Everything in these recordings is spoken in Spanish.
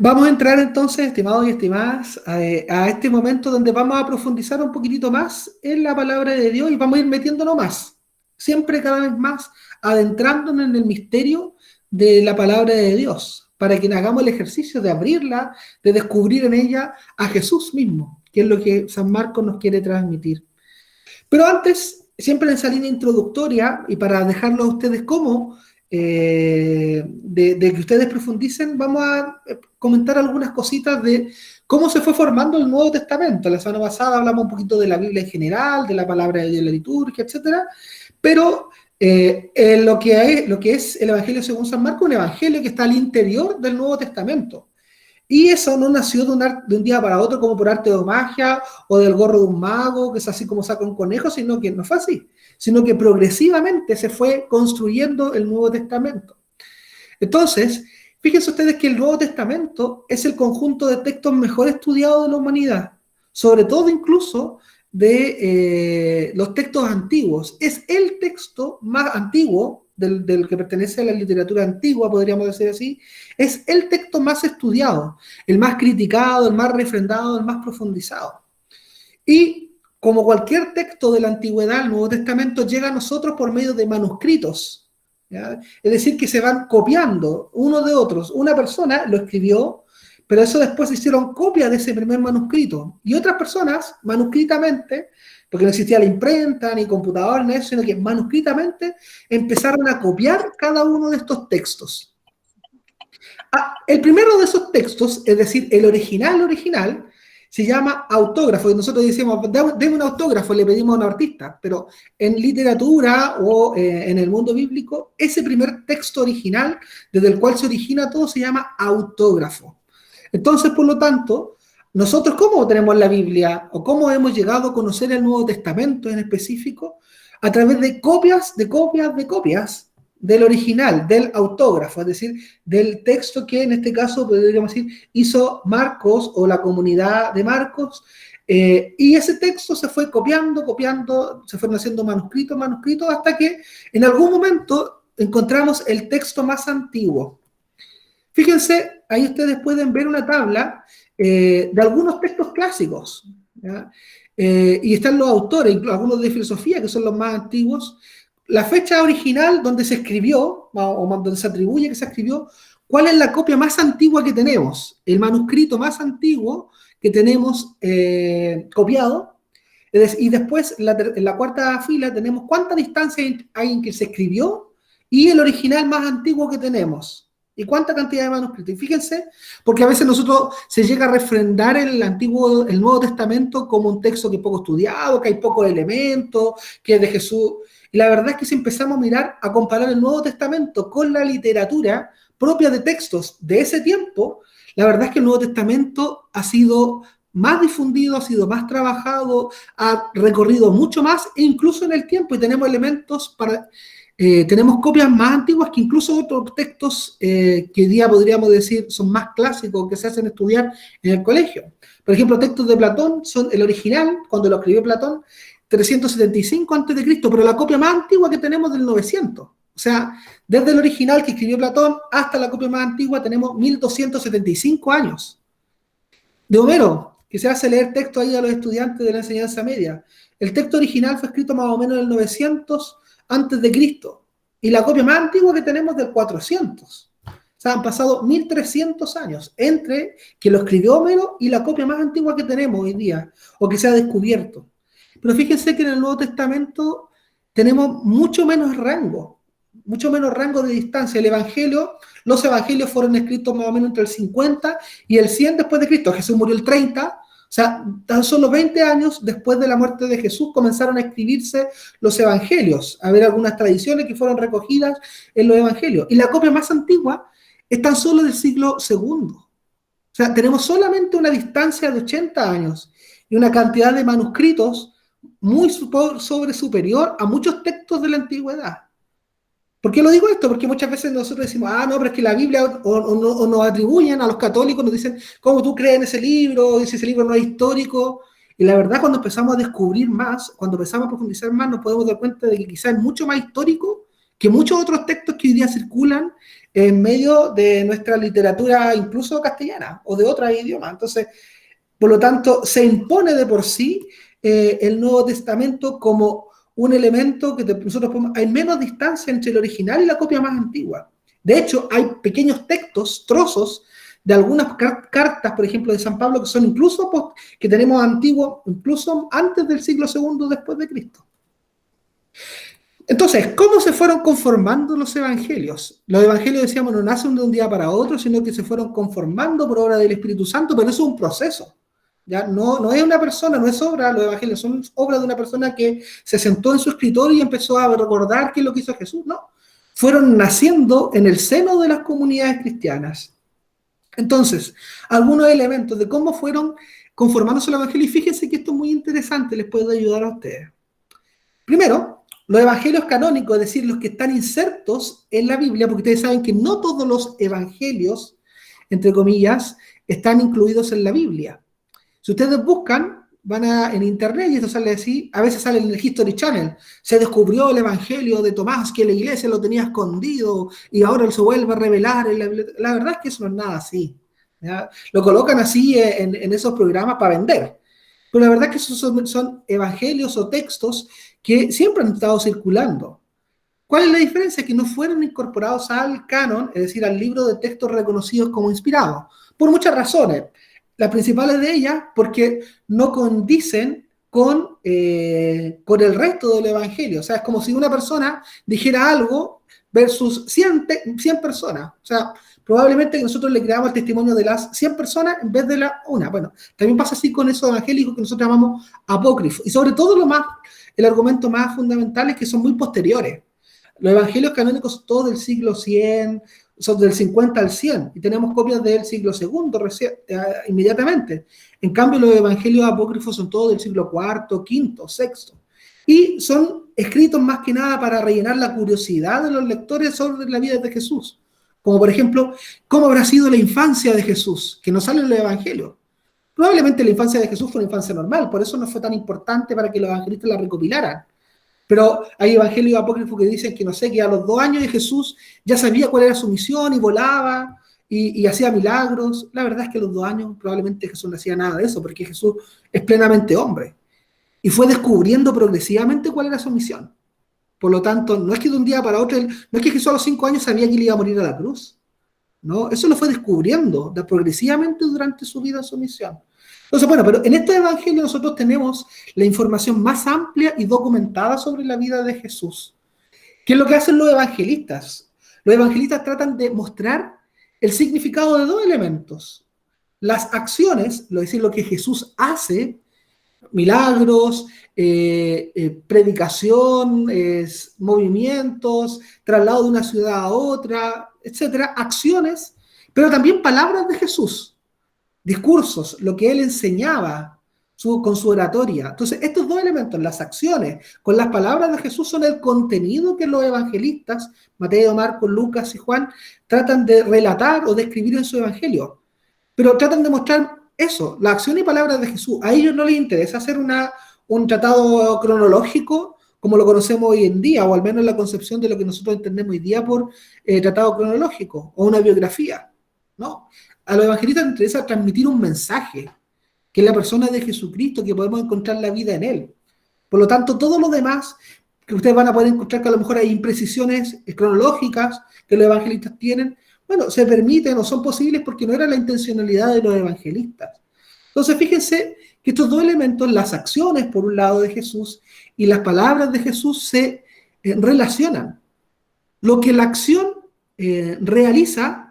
Vamos a entrar entonces, estimados y estimadas, a este momento donde vamos a profundizar un poquitito más en la palabra de Dios y vamos a ir metiéndonos más, siempre cada vez más, adentrándonos en el misterio de la palabra de Dios, para que hagamos el ejercicio de abrirla, de descubrir en ella a Jesús mismo, que es lo que San Marcos nos quiere transmitir. Pero antes, siempre en esa línea introductoria, y para dejarlo a ustedes como, de que ustedes profundicen, vamos a comentar algunas cositas de cómo se fue formando el Nuevo Testamento. La semana pasada hablamos un poquito de la Biblia en general, de la palabra de Dios, la liturgia, etcétera, pero lo que es el Evangelio según San Marcos, un evangelio que está al interior del Nuevo Testamento. Y eso no nació de un día para otro como por arte de magia o del gorro de un mago, que es así como saca un conejo, sino que no fue así, sino que progresivamente se fue construyendo el Nuevo Testamento. Entonces, fíjense ustedes que el Nuevo Testamento es el conjunto de textos mejor estudiados de la humanidad, sobre todo incluso de los textos antiguos. Es el texto más antiguo del que pertenece a la literatura antigua, podríamos decir así, es el texto más estudiado, el más criticado, el más refrendado, el más profundizado. Y como cualquier texto de la antigüedad, el Nuevo Testamento llega a nosotros por medio de manuscritos, ¿ya? Es decir, que se van copiando unos de otros. Una persona lo escribió, pero eso después se hicieron copia de ese primer manuscrito. Y otras personas, manuscritamente, porque no existía la imprenta, ni computador, ni eso, sino que manuscritamente empezaron a copiar cada uno de estos textos. El primero de esos textos, es decir, el original, se llama autógrafo, y nosotros decimos, deme un autógrafo, le pedimos a un artista, pero en literatura o en el mundo bíblico, ese primer texto original, desde el cual se origina todo, se llama autógrafo. Entonces, por lo tanto, nosotros, ¿cómo tenemos la Biblia? ¿O cómo hemos llegado a conocer el Nuevo Testamento en específico? A través de copias del original, del autógrafo, es decir, del texto que en este caso, podríamos decir, hizo Marcos o la comunidad de Marcos, y ese texto se fue copiando, se fueron haciendo manuscritos, hasta que en algún momento encontramos el texto más antiguo. Fíjense, ahí ustedes pueden ver una tabla de algunos textos clásicos, ¿ya? Y están los autores, algunos de filosofía, que son los más antiguos, la fecha original donde se escribió, o donde se atribuye que se escribió, cuál es la copia más antigua que tenemos, el manuscrito más antiguo que tenemos copiado, y después en la cuarta fila tenemos cuánta distancia hay en que se escribió y el original más antiguo que tenemos. ¿Y cuánta cantidad de manuscritos? Y fíjense, porque a veces nosotros se llega a refrendar el Nuevo Testamento como un texto que es poco estudiado, que hay pocos elementos, que es de Jesús. Y la verdad es que si empezamos a mirar, a comparar el Nuevo Testamento con la literatura propia de textos de ese tiempo, la verdad es que el Nuevo Testamento ha sido más difundido, ha sido más trabajado, ha recorrido mucho más, e incluso en el tiempo, y tenemos elementos para... tenemos copias más antiguas que incluso otros textos que hoy día podríamos decir son más clásicos, que se hacen estudiar en el colegio. Por ejemplo, textos de Platón son el original, cuando lo escribió Platón, 375 a.C., pero la copia más antigua que tenemos del 900. O sea, desde el original que escribió Platón hasta la copia más antigua tenemos 1275 años. De Homero, que se hace leer texto ahí a los estudiantes de la enseñanza media. El texto original fue escrito más o menos en el 900 antes de Cristo, y la copia más antigua que tenemos del 400. O sea, han pasado 1300 años entre que lo escribió Homero y la copia más antigua que tenemos hoy día, o que se ha descubierto. Pero fíjense que en el Nuevo Testamento tenemos mucho menos rango de distancia. Los evangelios fueron escritos más o menos entre el 50 y el 100 después de Cristo. Jesús murió el 30. O sea, tan solo 20 años después de la muerte de Jesús comenzaron a escribirse los evangelios, a haber algunas tradiciones que fueron recogidas en los evangelios. Y la copia más antigua es tan solo del siglo II. O sea, tenemos solamente una distancia de 80 años y una cantidad de manuscritos muy superior a muchos textos de la antigüedad. ¿Por qué lo digo esto? Porque muchas veces nosotros decimos, no, pero es que la Biblia, o nos atribuyen a los católicos, nos dicen, ¿cómo tú crees en ese libro? Y si ese libro no es histórico. Y la verdad, cuando empezamos a descubrir más, cuando empezamos a profundizar más, nos podemos dar cuenta de que quizás es mucho más histórico que muchos otros textos que hoy día circulan en medio de nuestra literatura, incluso castellana, o de otros idiomas. Entonces, por lo tanto, se impone de por sí el Nuevo Testamento como un elemento que nosotros podemos, hay menos distancia entre el original y la copia más antigua. De hecho, hay pequeños textos, trozos de algunas cartas, por ejemplo, de San Pablo, que son incluso, que tenemos antiguos, incluso antes del siglo II después de Cristo. Entonces, ¿cómo se fueron conformando los evangelios? Los evangelios, decíamos, no nacen de un día para otro, sino que se fueron conformando por obra del Espíritu Santo, pero eso es un proceso. ¿Ya? No es una persona, no es obra, los evangelios son obra de una persona que se sentó en su escritorio y empezó a recordar qué es lo que hizo Jesús. No, fueron naciendo en el seno de las comunidades cristianas. Entonces, algunos elementos de cómo fueron conformándose los evangelios, y fíjense que esto es muy interesante, les puede ayudar a ustedes. Primero, los evangelios canónicos, es decir, los que están insertos en la Biblia, porque ustedes saben que no todos los evangelios, entre comillas, están incluidos en la Biblia. Si ustedes buscan, van en internet y esto sale así, a veces sale en el History Channel, se descubrió el evangelio de Tomás, que la iglesia lo tenía escondido y ahora se vuelve a revelar. La verdad es que eso no es nada así, ¿ya? Lo colocan así en esos programas para vender. Pero la verdad es que esos son evangelios o textos que siempre han estado circulando. ¿Cuál es la diferencia? Que no fueron incorporados al canon, es decir, al libro de textos reconocidos como inspirados, por muchas razones. Las principales de ellas, porque no condicen con el resto del evangelio. O sea, es como si una persona dijera algo versus 100 personas. O sea, probablemente que nosotros le creamos el testimonio de las 100 personas en vez de la una. Bueno, también pasa así con esos evangélicos que nosotros llamamos apócrifos. Y sobre todo el argumento más fundamental es que son muy posteriores. Los evangelios canónicos son todos del siglo 100, son del 50 al 100, y tenemos copias del siglo II inmediatamente. En cambio, los evangelios apócrifos son todos del siglo IV, V, VI, y son escritos más que nada para rellenar la curiosidad de los lectores sobre la vida de Jesús. Como por ejemplo, ¿cómo habrá sido la infancia de Jesús? Que no sale en los evangelios. Probablemente la infancia de Jesús fue una infancia normal, por eso no fue tan importante para que los evangelistas la recopilaran. Pero hay evangelios apócrifos que dicen que, no sé, que a los 2 años de Jesús ya sabía cuál era su misión y volaba y hacía milagros. La verdad es que a los 2 años probablemente Jesús no hacía nada de eso, porque Jesús es plenamente hombre. Y fue descubriendo progresivamente cuál era su misión. Por lo tanto, no es que de un día para otro, no es que Jesús a los 5 años sabía que él iba a morir a la cruz. No, eso lo fue descubriendo progresivamente durante su vida, su misión. Entonces, bueno, pero en este evangelio nosotros tenemos la información más amplia y documentada sobre la vida de Jesús. ¿Qué es lo que hacen los evangelistas? Los evangelistas tratan de mostrar el significado de 2 elementos. Las acciones, es decir, lo que Jesús hace, milagros, predicación, movimientos, traslado de una ciudad a otra, etcétera, acciones, pero también palabras de Jesús. Discursos, lo que él enseñaba con su oratoria. Entonces, estos 2 elementos, las acciones con las palabras de Jesús, son el contenido que los evangelistas, Mateo, Marcos, Lucas y Juan, tratan de relatar o de escribir en su evangelio. Pero tratan de mostrar eso, la acción y palabras de Jesús. A ellos no les interesa hacer un tratado cronológico como lo conocemos hoy en día, o al menos la concepción de lo que nosotros entendemos hoy día por tratado cronológico o una biografía. No. A los evangelistas les interesa transmitir un mensaje, que es la persona de Jesucristo, que podemos encontrar la vida en él. Por lo tanto, todo lo demás que ustedes van a poder encontrar, que a lo mejor hay imprecisiones cronológicas que los evangelistas tienen, bueno, se permiten o son posibles porque no era la intencionalidad de los evangelistas. Entonces, fíjense que estos 2 elementos, las acciones por un lado de Jesús y las palabras de Jesús, se relacionan. Lo que la acción realiza,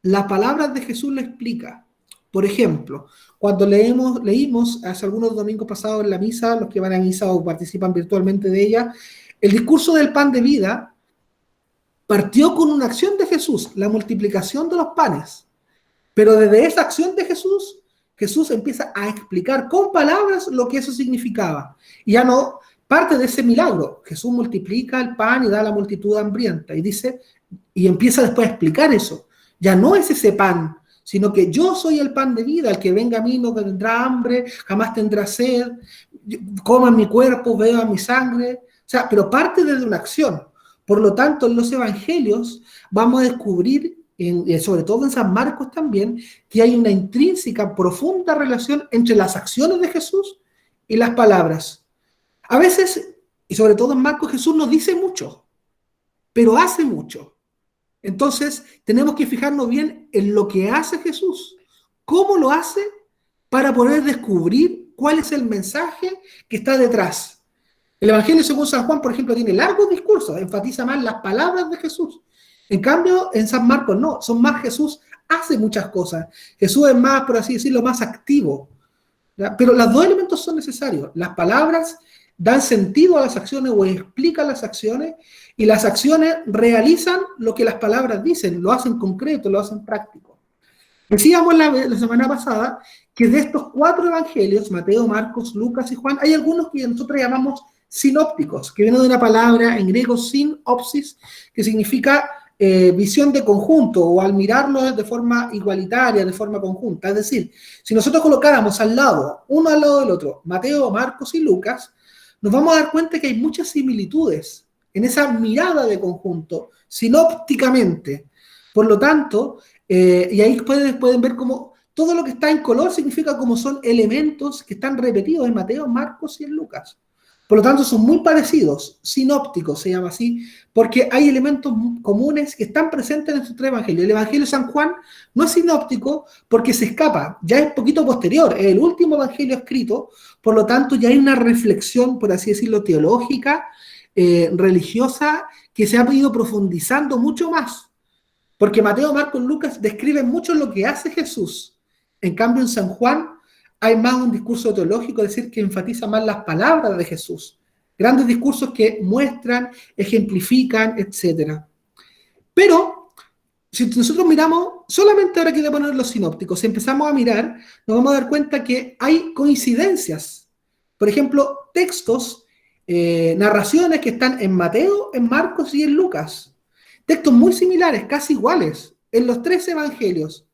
las palabras de Jesús lo explica. Por ejemplo, cuando leímos hace algunos domingos pasados en la misa, los que van a misa o participan virtualmente de ella, el discurso del pan de vida partió con una acción de Jesús, la multiplicación de los panes. Pero desde esa acción de Jesús, Jesús empieza a explicar con palabras lo que eso significaba. Y ya no parte de ese milagro. Jesús multiplica el pan y da a la multitud hambrienta. Y dice, y empieza después a explicar eso. Ya no es ese pan sino que yo soy el pan de vida, el que venga a mí no tendrá hambre, jamás tendrá sed, coma mi cuerpo, beba mi sangre, o sea, pero parte desde una acción. Por lo tanto, en los evangelios vamos a descubrir, sobre todo en San Marcos también, que hay una intrínseca, profunda relación entre las acciones de Jesús y las palabras. A veces, y sobre todo en Marcos, Jesús no dice mucho, pero hace mucho. Entonces, tenemos que fijarnos bien en lo que hace Jesús, cómo lo hace para poder descubrir cuál es el mensaje que está detrás. El Evangelio según San Juan, por ejemplo, tiene largos discursos, enfatiza más las palabras de Jesús. En cambio, en San Marcos no, son más Jesús hace muchas cosas. Jesús es más, por así decirlo, más activo. ¿Ya? Pero los dos elementos son necesarios. Las palabras dan sentido a las acciones o explican las acciones, y las acciones realizan lo que las palabras dicen, lo hacen concreto, lo hacen práctico. Decíamos la semana pasada que de estos 4 evangelios, Mateo, Marcos, Lucas y Juan, hay algunos que nosotros llamamos sinópticos, que vienen de una palabra en griego sinopsis, que significa visión de conjunto, o al mirarlo de forma igualitaria, de forma conjunta. Es decir, si nosotros colocáramos al lado, uno al lado del otro, Mateo, Marcos y Lucas, nos vamos a dar cuenta que hay muchas similitudes en esa mirada de conjunto, sinópticamente. Por lo tanto, y ahí pueden ver cómo todo lo que está en color significa como son elementos que están repetidos en Mateo, Marcos y en Lucas. Por lo tanto, son muy parecidos, sinópticos se llama así, porque hay elementos comunes que están presentes en estos 3 evangelios. El Evangelio de San Juan no es sinóptico porque se escapa, ya es poquito posterior, es el último evangelio escrito, por lo tanto ya hay una reflexión, por así decirlo, teológica, religiosa, que se ha ido profundizando mucho más. Porque Mateo, Marcos y Lucas describen mucho lo que hace Jesús. En cambio, en San Juan hay más un discurso teológico, es decir, que enfatiza más las palabras de Jesús. Grandes discursos que muestran, ejemplifican, etc. Pero, si nosotros miramos, solamente ahora quiero poner los sinópticos, si empezamos a mirar, nos vamos a dar cuenta que hay coincidencias. Por ejemplo, textos, narraciones que están en Mateo, en Marcos y en Lucas. Textos muy similares, casi iguales, en los 3 evangelios.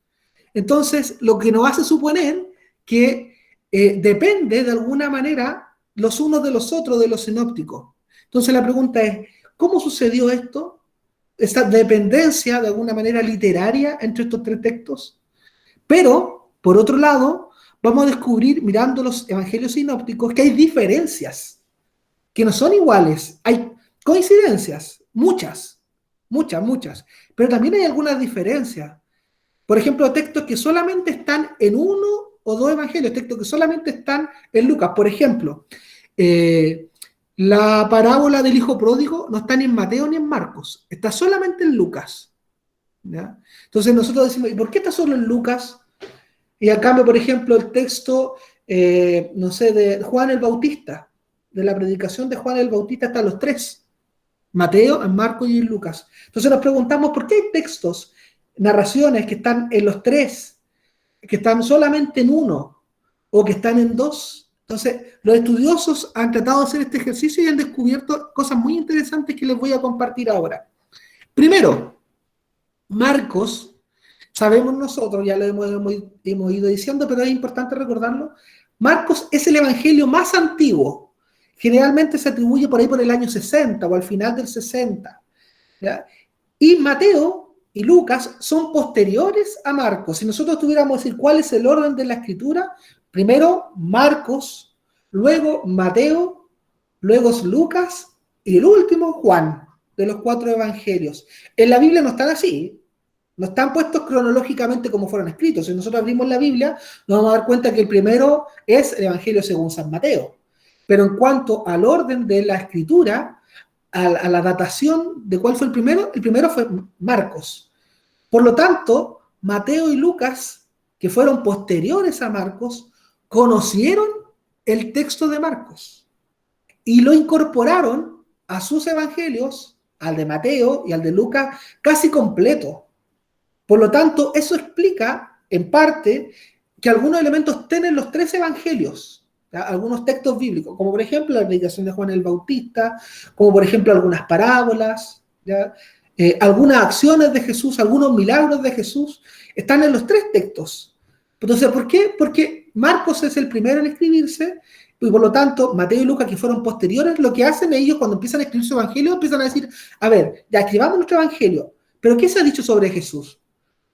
Entonces, lo que nos hace suponer que depende de alguna manera los unos de los otros de los sinópticos. Entonces, la pregunta es, ¿cómo sucedió esto? Esta dependencia de alguna manera literaria entre estos 3 textos. Pero, por otro lado, vamos a descubrir, mirando los evangelios sinópticos, que hay diferencias, que no son iguales. Hay coincidencias, muchas, pero también hay algunas diferencias. Por ejemplo, textos que solamente están en uno o 2 evangelios, textos que solamente están en Lucas. Por ejemplo, la parábola del hijo pródigo no está ni en Mateo ni en Marcos, está solamente en Lucas. ¿Ya? Entonces nosotros decimos, ¿y por qué está solo en Lucas? Y a cambio, por ejemplo, el texto, no sé, de Juan el Bautista, de la predicación de Juan el Bautista, están los 3. Mateo, en Marcos y en Lucas. Entonces nos preguntamos, ¿por qué hay textos, narraciones que están en los 3, que están solamente en uno, o que están en 2? Entonces, los estudiosos han tratado de hacer este ejercicio y han descubierto cosas muy interesantes que les voy a compartir ahora. Primero, Marcos, sabemos nosotros, ya lo hemos ido diciendo, pero es importante recordarlo, Marcos es el evangelio más antiguo. Generalmente se atribuye por ahí por el año 60 o al final del 60. ¿Ya? Y Mateo y Lucas son posteriores a Marcos. Si nosotros tuviéramos que decir cuál es el orden de la escritura, primero Marcos, luego Mateo, luego Lucas y el último Juan, de los 4 evangelios. En la Biblia no están así, no están puestos cronológicamente como fueron escritos. Si nosotros abrimos la Biblia, nos vamos a dar cuenta que el primero es el Evangelio según San Mateo. Pero en cuanto al orden de la escritura, a la datación de cuál fue el primero fue Marcos. Por lo tanto, Mateo y Lucas, que fueron posteriores a Marcos, conocieron el texto de Marcos y lo incorporaron a sus evangelios, al de Mateo y al de Lucas, casi completo. Por lo tanto, eso explica, en parte, que algunos elementos estén en los 3 evangelios. ¿Ya? Algunos textos bíblicos, como por ejemplo la predicación de Juan el Bautista, como por ejemplo algunas parábolas, ¿ya? algunas acciones de Jesús, algunos milagros de Jesús, están en los tres textos. Entonces, ¿por qué? Porque Marcos es el primero en escribirse, y por lo tanto, Mateo y Lucas, que fueron posteriores, lo que hacen ellos cuando empiezan a escribir su evangelio, empiezan a decir, a ver, ya escribamos nuestro evangelio, pero ¿qué se ha dicho sobre Jesús?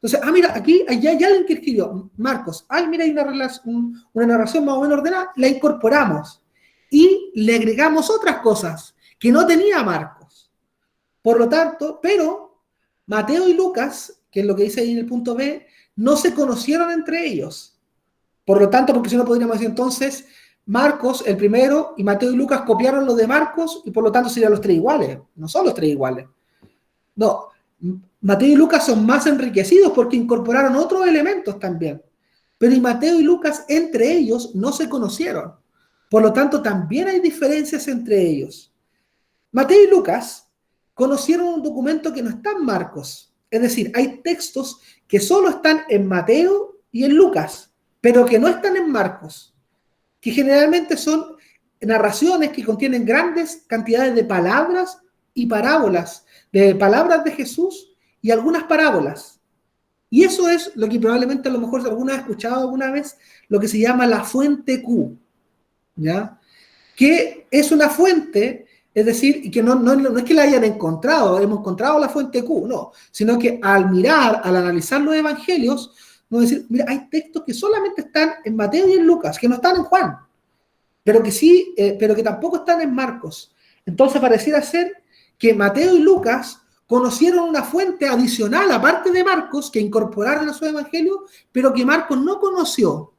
Entonces, mira, aquí hay alguien que escribió, Marcos, mira, hay una narración más o menos ordenada, la incorporamos y le agregamos otras cosas que no tenía Marcos. Por lo tanto, pero Mateo y Lucas, que es lo que dice ahí en el punto B, no se conocieron entre ellos. Por lo tanto, porque si no podríamos decir entonces, Marcos, el primero, y Mateo y Lucas copiaron lo de Marcos, y por lo tanto serían los tres iguales. No son los tres iguales. No, Mateo y Lucas son más enriquecidos porque incorporaron otros elementos también. Pero y Mateo y Lucas, entre ellos, no se conocieron. Por lo tanto, también hay diferencias entre ellos. Mateo y Lucas conocieron un documento que no está en Marcos. Es decir, hay textos que solo están en Mateo y en Lucas, pero que no están en Marcos, que generalmente son narraciones que contienen grandes cantidades de palabras y parábolas, de palabras de Jesús y algunas parábolas. Y eso es lo que probablemente a lo mejor alguna ha escuchado alguna vez, lo que se llama la fuente Q, ¿ya? Que es una fuente, es decir, y que no es que la hayan encontrado, hemos encontrado la fuente Q, no, sino que al mirar, al analizar los evangelios, nos decir, mira, hay textos que solamente están en Mateo y en Lucas, que no están en Juan, pero que sí, pero que tampoco están en Marcos. Entonces pareciera ser que Mateo y Lucas conocieron una fuente adicional, aparte de Marcos, que incorporaron a su evangelio, pero que Marcos no conoció.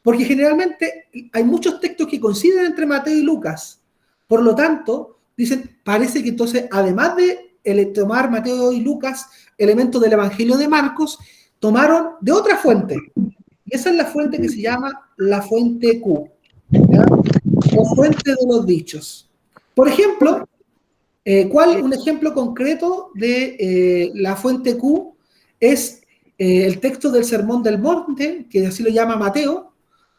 Porque generalmente hay muchos textos que coinciden entre Mateo y Lucas. Por lo tanto, dicen, parece que entonces, además de tomar Mateo y Lucas elementos del Evangelio de Marcos, tomaron de otra fuente. Y esa es la fuente que se llama la fuente Q, ¿ya? O fuente de los dichos. Por ejemplo, un ejemplo concreto de la fuente Q es el texto del Sermón del Monte, que así lo llama Mateo,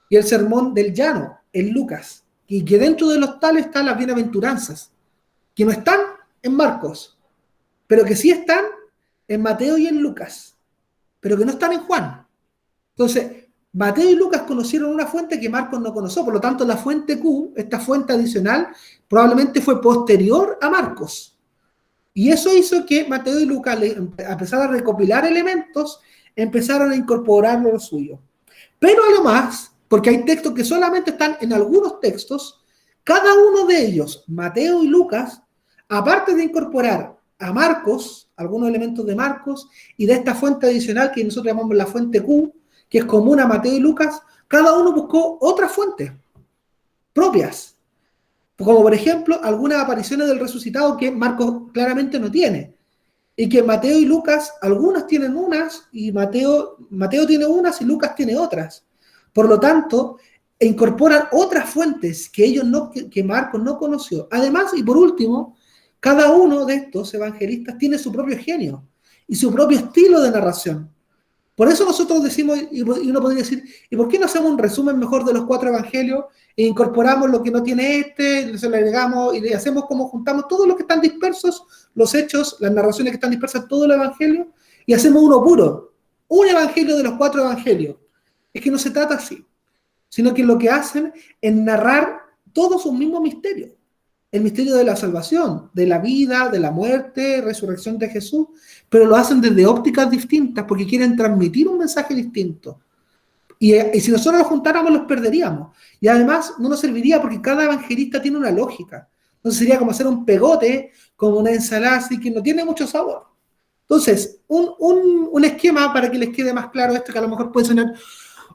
y el Sermón del Llano, en Lucas, y que dentro de los tales están las bienaventuranzas, que no están en Marcos, pero que sí están en Mateo y en Lucas, pero que no están en Juan. Entonces, Mateo y Lucas conocieron una fuente que Marcos no conoció, por lo tanto la fuente Q, esta fuente adicional, probablemente fue posterior a Marcos. Y eso hizo que Mateo y Lucas, a pesar de recopilar elementos, empezaron a incorporarlo a lo suyo. Pero además, porque hay textos que solamente están en algunos textos, cada uno de ellos, Mateo y Lucas, aparte de incorporar a Marcos, algunos elementos de Marcos, y de esta fuente adicional que nosotros llamamos la fuente Q, que es común a Mateo y Lucas, cada uno buscó otras fuentes propias, como por ejemplo algunas apariciones del resucitado que Marcos claramente no tiene, y que Mateo y Lucas, algunas tienen unas, y Mateo tiene unas y Lucas tiene otras. Por lo tanto, incorporan otras fuentes que Marcos no conoció. Además, y por último, cada uno de estos evangelistas tiene su propio genio y su propio estilo de narración. Por eso nosotros decimos, y uno podría decir, ¿y por qué no hacemos un resumen mejor de los 4 evangelios e incorporamos lo que no tiene se le agregamos y le hacemos como juntamos todos los que están dispersos, los hechos, las narraciones que están dispersas en todo el evangelio, y hacemos uno puro, un evangelio de los 4 evangelios? Es que no se trata así, sino que lo que hacen es narrar todos un mismo misterio. El misterio de la salvación, de la vida, de la muerte, resurrección de Jesús, pero lo hacen desde ópticas distintas porque quieren transmitir un mensaje distinto. Y si nosotros los juntáramos, los perderíamos. Y además no nos serviría porque cada evangelista tiene una lógica. Entonces sería como hacer un pegote, como una ensalada, así que no tiene mucho sabor. Entonces, un esquema para que les quede más claro esto, que a lo mejor puede sonar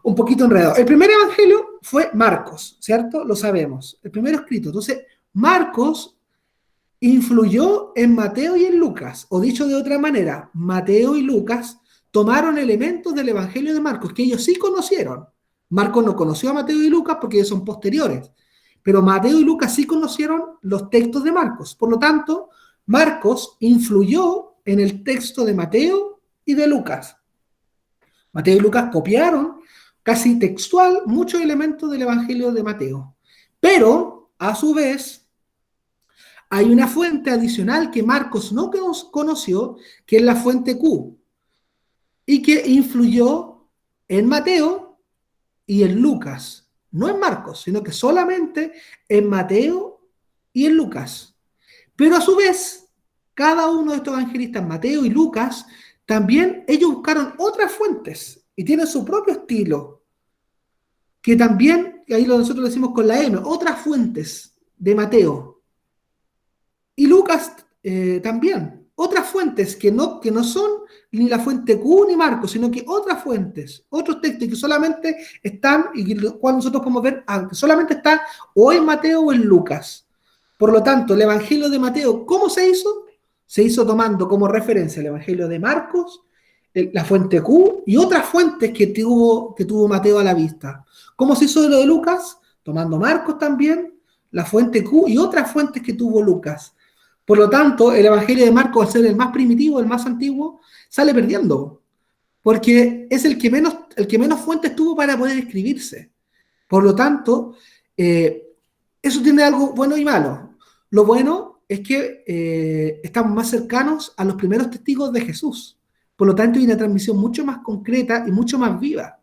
un poquito enredado. El primer evangelio fue Marcos, ¿cierto? Lo sabemos. El primero escrito. Entonces, Marcos influyó en Mateo y en Lucas, o dicho de otra manera, Mateo y Lucas tomaron elementos del Evangelio de Marcos que ellos sí conocieron. Marcos no conoció a Mateo y Lucas porque ellos son posteriores, pero Mateo y Lucas sí conocieron los textos de Marcos. Por lo tanto, Marcos influyó en el texto de Mateo y de Lucas. Mateo y Lucas copiaron casi textual muchos elementos del Evangelio de Mateo, pero a su vez hay una fuente adicional que Marcos no conoció, que es la fuente Q, y que influyó en Mateo y en Lucas. No en Marcos, sino que solamente en Mateo y en Lucas. Pero a su vez, cada uno de estos evangelistas, Mateo y Lucas, también ellos buscaron otras fuentes y tienen su propio estilo, que también, ahí nosotros lo decimos con la M, otras fuentes de Mateo. Y Lucas también, otras fuentes que no son ni la fuente Q ni Marcos, sino que otras fuentes, otros textos que solamente están, y cuando nosotros podemos ver, que solamente están o en Mateo o en Lucas. Por lo tanto, el Evangelio de Mateo, ¿cómo se hizo? Se hizo tomando como referencia el Evangelio de Marcos, la fuente Q y otras fuentes que tuvo Mateo a la vista. ¿Cómo se hizo lo de Lucas? Tomando Marcos también, la fuente Q y otras fuentes que tuvo Lucas. Por lo tanto, el Evangelio de Marcos, al ser el más primitivo, el más antiguo, sale perdiendo, porque es el que menos fuentes tuvo para poder escribirse. Por lo tanto, eso tiene algo bueno y malo. Lo bueno es que estamos más cercanos a los primeros testigos de Jesús. Por lo tanto, hay una transmisión mucho más concreta y mucho más viva.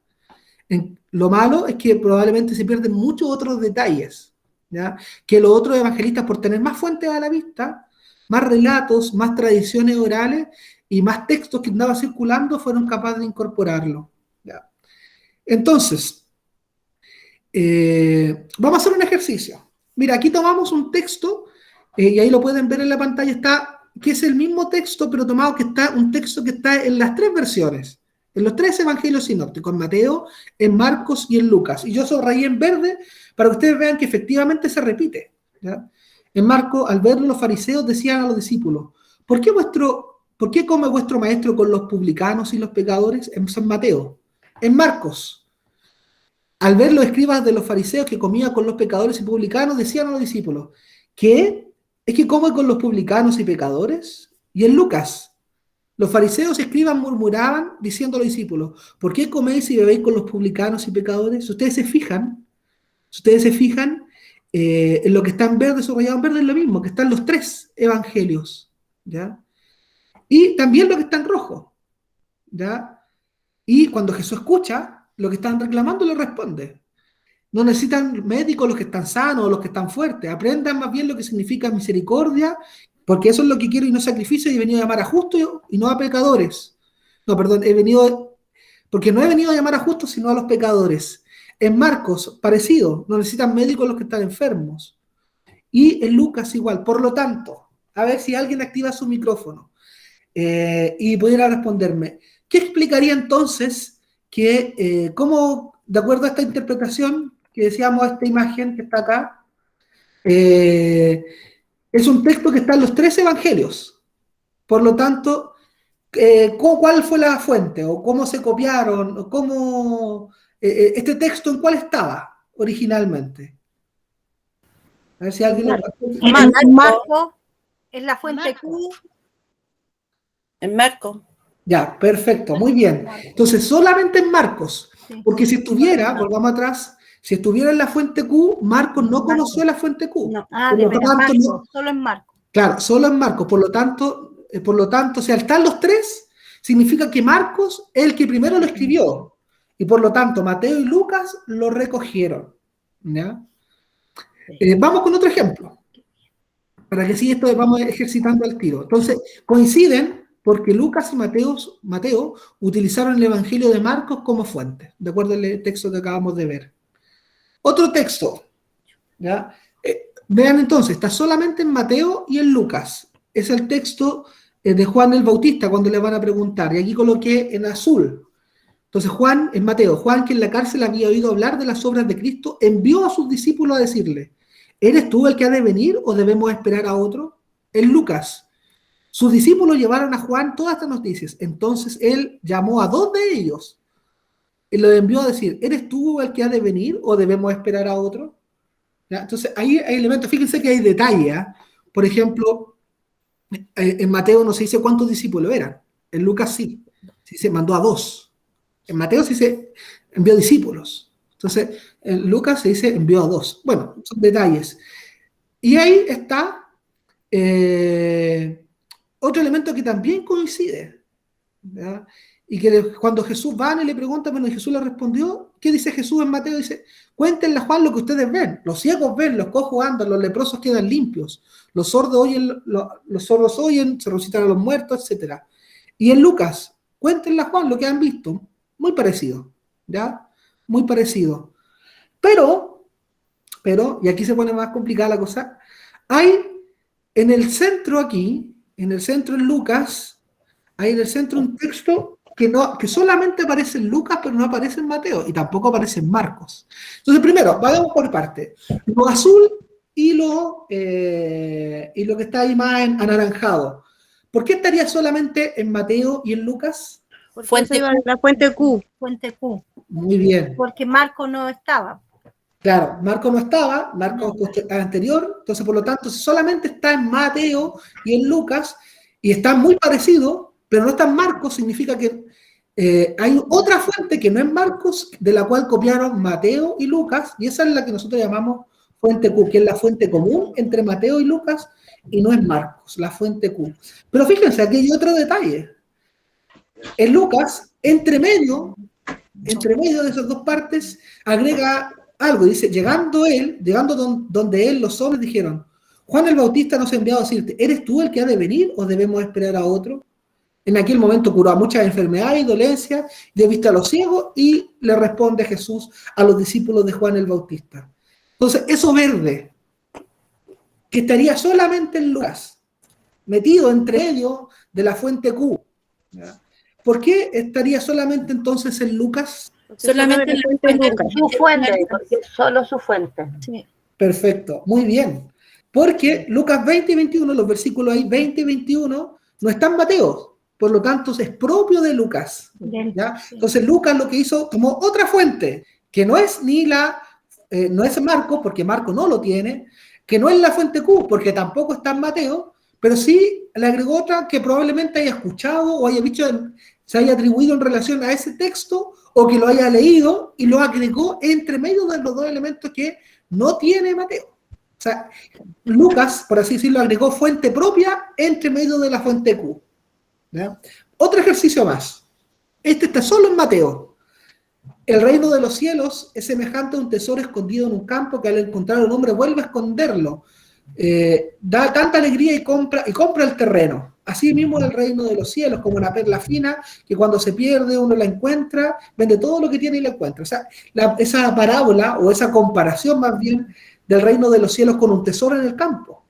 Lo malo es que probablemente se pierden muchos otros detalles, ¿ya? Que los otros evangelistas, por tener más fuentes a la vista, más relatos, más tradiciones orales y más textos que andaban circulando, fueron capaces de incorporarlo, ¿ya? Entonces, vamos a hacer un ejercicio. Mira, aquí tomamos un texto, y ahí lo pueden ver en la pantalla, está, que es el mismo texto, pero tomado que está un texto que está en las tres versiones, en los tres evangelios sinópticos, en Mateo, en Marcos y en Lucas. Y yo subrayé en verde para que ustedes vean que efectivamente se repite, ¿ya? En Marcos, al verlo, los fariseos decían a los discípulos, ¿por qué come vuestro maestro con los publicanos y los pecadores? En San Mateo. En Marcos, al ver los escribas de los fariseos que comía con los pecadores y publicanos, decían a los discípulos, ¿qué? ¿Es que come con los publicanos y pecadores? Y en Lucas, los fariseos y escribas murmuraban diciendo a los discípulos, ¿por qué coméis y bebéis con los publicanos y pecadores? Si ustedes se fijan, en lo que está en verde, subrayado en verde, es lo mismo, que están los tres evangelios, ¿ya? Y también lo que está en rojo, ¿ya? Y cuando Jesús escucha lo que están reclamando, le responde. No necesitan médicos los que están sanos o los que están fuertes. Aprendan más bien lo que significa misericordia, porque eso es lo que quiero y no sacrificio, y he venido a llamar a justos y no a pecadores. No, perdón, porque no he venido a llamar a justos, sino a los pecadores. En Marcos, parecido, no necesitan médicos los que están enfermos. Y en Lucas igual. Por lo tanto, a ver si alguien activa su micrófono y pudiera responderme. ¿Qué explicaría entonces cómo, de acuerdo a esta interpretación que decíamos, esta imagen que está acá, es un texto que está en los tres evangelios? Por lo tanto, ¿cuál fue la fuente? ¿O cómo se copiaron? ¿O cómo este texto en cuál estaba originalmente? A ver si alguien lo... En Marco es la fuente Q. En Marcos. Ya, perfecto, muy bien. Entonces, solamente en Marcos, porque si estuviera, volvamos atrás, si estuviera en la fuente Q, Marcos no conoció la fuente Q. No, Marcos, solo en Marcos. Claro, solo en Marcos, por lo tanto, si están los tres, significa que Marcos es el que primero lo escribió, y por lo tanto, Mateo y Lucas lo recogieron, ¿ya? Vamos con otro ejemplo, para que sí esto vamos ejercitando al tiro. Entonces, coinciden porque Lucas y Mateo utilizaron el Evangelio de Marcos como fuente, de acuerdo al texto que acabamos de ver. Otro texto, ¿ya? Vean entonces, está solamente en Mateo y en Lucas. Es el texto de Juan el Bautista cuando le van a preguntar, y aquí coloqué en azul. Entonces Juan, en Mateo, Juan, que en la cárcel había oído hablar de las obras de Cristo, envió a sus discípulos a decirle, ¿eres tú el que ha de venir o debemos esperar a otro? En Lucas, sus discípulos llevaron a Juan todas estas noticias. Entonces él llamó a dos de ellos y los envió a decir, ¿eres tú el que ha de venir o debemos esperar a otro? ¿Ya? Entonces ahí hay elementos, fíjense que hay detalles. Por ejemplo, en Mateo no se dice cuántos discípulos eran, en Lucas sí, se mandó a dos. En Mateo sí se envió discípulos. Entonces, en Lucas se dice envió a dos. Bueno, son detalles. Y ahí está Otro elemento que también coincide, ¿ya? Y que cuando Jesús van y le preguntan, bueno, y Jesús le respondió, ¿qué dice Jesús en Mateo? Dice, cuéntenle a Juan lo que ustedes ven. Los ciegos ven, los cojos andan, los leprosos quedan limpios, los sordos oyen, se resucitan a los muertos, etc. Y en Lucas, cuéntenle a Juan lo que han visto. Muy parecido, ¿ya? Muy parecido. Pero, y aquí se pone más complicada la cosa, hay en el centro aquí, en el centro en Lucas, hay en el centro un texto que solamente aparece en Lucas, pero no aparece en Mateo, y tampoco aparece en Marcos. Entonces, primero, vayamos por parte. Lo azul y lo que está ahí más anaranjado. ¿Por qué estaría solamente en Mateo y en Lucas? La fuente Q. Fuente Q. Muy bien. Porque Marco no estaba. Claro, Marco no estaba, Marco anterior, entonces por lo tanto solamente está en Mateo y en Lucas, y está muy parecido, pero no está en Marcos, significa que hay otra fuente que no es Marcos, de la cual copiaron Mateo y Lucas, y esa es la que nosotros llamamos fuente Q, que es la fuente común entre Mateo y Lucas, y no es Marcos, la fuente Q. Pero fíjense, aquí hay otro detalle. En Lucas, entre medio de esas dos partes, agrega algo, dice, llegando donde él, los hombres dijeron, Juan el Bautista nos ha enviado a decirte, ¿eres tú el que ha de venir o debemos esperar a otro? En aquel momento curó a muchas enfermedades y dolencias, dio vista a los ciegos, y le responde Jesús a los discípulos de Juan el Bautista. Entonces, eso verde, que estaría solamente en Lucas, metido entre medio de la fuente Q, ¿ya? ¿Por qué estaría solamente entonces en Lucas? Solamente en la fuente Lucas. Su fuente, porque solo su fuente. Sí. Perfecto, muy bien. Porque Lucas 20 y 21, los versículos ahí 20 y 21, no están Mateo, por lo tanto es propio de Lucas, ¿ya? Entonces Lucas lo que hizo, tomó otra fuente, que no es no es Marcos, porque Marcos no lo tiene, que no es la fuente Q, porque tampoco está en Mateo, pero sí le agregó otra que probablemente haya escuchado o haya visto, se haya atribuido en relación a ese texto, o que lo haya leído y lo agregó entre medio de los dos elementos que no tiene Mateo. O sea, Lucas, por así decirlo, agregó fuente propia entre medio de la fuente Q, ¿ya? Otro ejercicio más. Este está solo en Mateo. El reino de los cielos es semejante a un tesoro escondido en un campo que al encontrar un hombre vuelve a esconderlo. Da tanta alegría y compra el terreno. Así mismo el reino de los cielos, como una perla fina, que cuando se pierde uno la encuentra, vende todo lo que tiene y la encuentra. O sea, esa parábola, o esa comparación más bien, del reino de los cielos con un tesoro en el campo,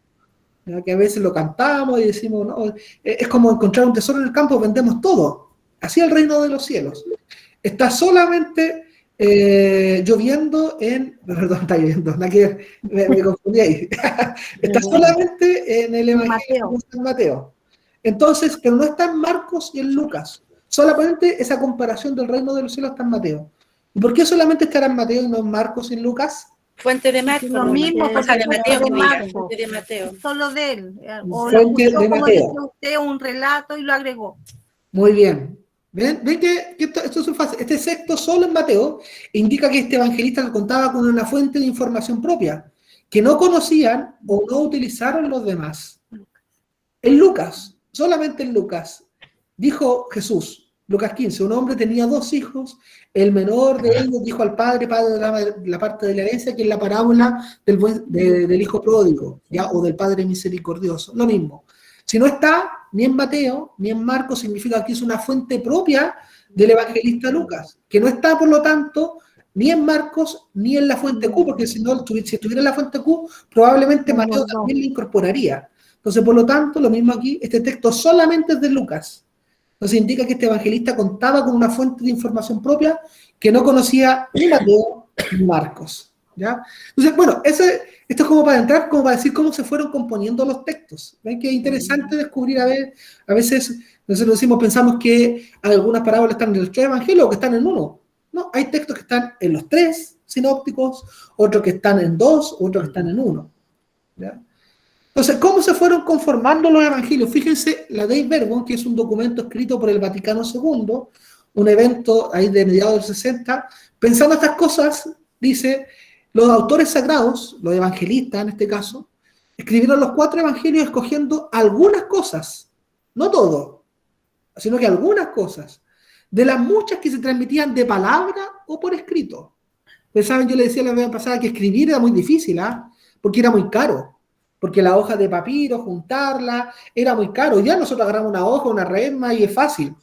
¿ya? Que a veces lo cantamos y decimos, no, es como encontrar un tesoro en el campo, vendemos todo. Así el reino de los cielos. Está solamente lloviendo perdón, está lloviendo, me confundí ahí. Está solamente en el Evangelio de San Mateo. Entonces, pero no está en Marcos y en Lucas. Solamente esa comparación del reino de los cielos está en Mateo. ¿Y por qué solamente estará en Mateo y no en Marcos y en Lucas? Fuente de Marcos. Lo mismo, de Mateo. Fuente De Mateo. solo de él. O Fuente lo escuchó, de como Mateo. dice usted, un relato y lo agregó. Muy bien. ¿Ven que esto es fácil? Este sexto solo en Mateo indica que este evangelista contaba con una fuente de información propia que no conocían o no utilizaron los demás. En Lucas, solamente en Lucas, dijo Jesús, Lucas 15, un hombre tenía 2 hijos, el menor de ellos dijo al padre de la parte de la herencia, que es la parábola del hijo pródigo, ¿ya? O del padre misericordioso, lo mismo. Si no está ni en Mateo ni en Marcos, significa que es una fuente propia del evangelista Lucas, que no está, por lo tanto, ni en Marcos ni en la fuente Q, porque si estuviera en la fuente Q, probablemente Mateo también le incorporaría. Entonces, por lo tanto, lo mismo aquí, este texto solamente es de Lucas. Entonces indica que este evangelista contaba con una fuente de información propia que no conocía ni Mateo ni Marcos, ¿ya? Entonces, bueno, esto es como para entrar, como para decir cómo se fueron componiendo los textos. ¿Ven? Que es interesante descubrir, a veces nosotros pensamos que algunas parábolas están en los 3 evangelios o que están en uno. No, hay textos que están en los 3 sinópticos, otros que están en 2, otros que están en 1, ¿ya? Entonces, ¿cómo se fueron conformando los evangelios? Fíjense, la Dei Verbum, que es un documento escrito por el Vaticano II, un evento ahí de mediados del 60, pensando estas cosas, dice, los autores sagrados, los evangelistas en este caso, escribieron los 4 evangelios escogiendo algunas cosas, no todo, sino que algunas cosas, de las muchas que se transmitían de palabra o por escrito. Pues saben, yo le decía la vez pasada que escribir era muy difícil, porque era muy caro. Porque la hoja de papiro, juntarla, era muy caro. Ya nosotros agarramos una hoja, una resma y es fácil.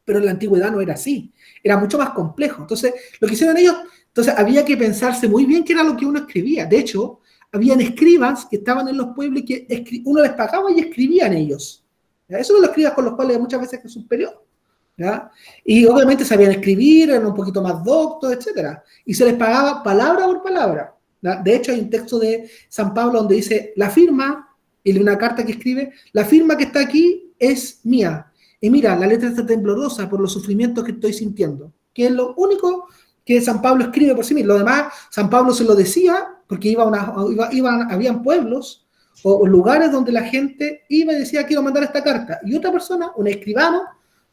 Pero en la antigüedad no era así. Era mucho más complejo. Entonces, lo que hicieron ellos, entonces había que pensarse muy bien qué era lo que uno escribía. De hecho, habían escribas que estaban en los pueblos y que uno les pagaba y escribían ellos. ¿Ya? Esos son los escribas con los cuales muchas veces Jesús peleó. ¿Ya? Y obviamente sabían escribir, eran un poquito más doctos, etc. Y se les pagaba palabra por palabra. ¿Ya? De hecho, hay un texto de San Pablo donde dice, la firma, y una carta que escribe, la firma que está aquí es mía. Y mira, la letra está temblorosa por los sufrimientos que estoy sintiendo. Que es lo único que San Pablo escribe por sí mismo. Lo demás, San Pablo se lo decía porque habían pueblos o lugares donde la gente iba y decía, quiero mandar esta carta. Y otra persona, un escribano,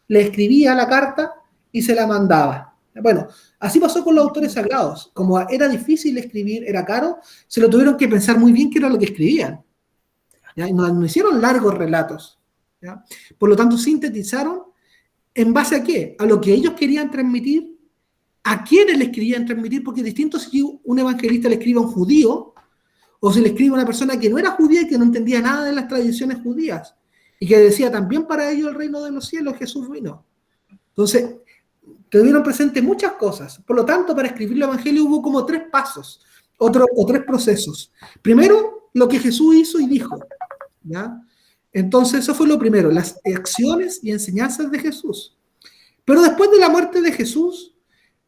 le escribía la carta y se la mandaba. Bueno, así pasó con los autores sagrados. Como era difícil escribir, era caro, se lo tuvieron que pensar muy bien qué era lo que escribían. ¿Ya? Y no hicieron largos relatos. ¿Ya? Por lo tanto, sintetizaron ¿en base a qué? A lo que ellos querían transmitir, a quiénes les querían transmitir, porque es distinto si un evangelista le escribe a un judío o si le escribe a una persona que no era judía y que no entendía nada de las tradiciones judías y que decía también para ellos el reino de los cielos Jesús vino. Entonces, tuvieron presente muchas cosas. Por lo tanto, para escribir el evangelio hubo como 3 pasos o 3 procesos. Primero, lo que Jesús hizo y dijo. ¿Ya? Entonces, eso fue lo primero, las acciones y enseñanzas de Jesús. Pero después de la muerte de Jesús,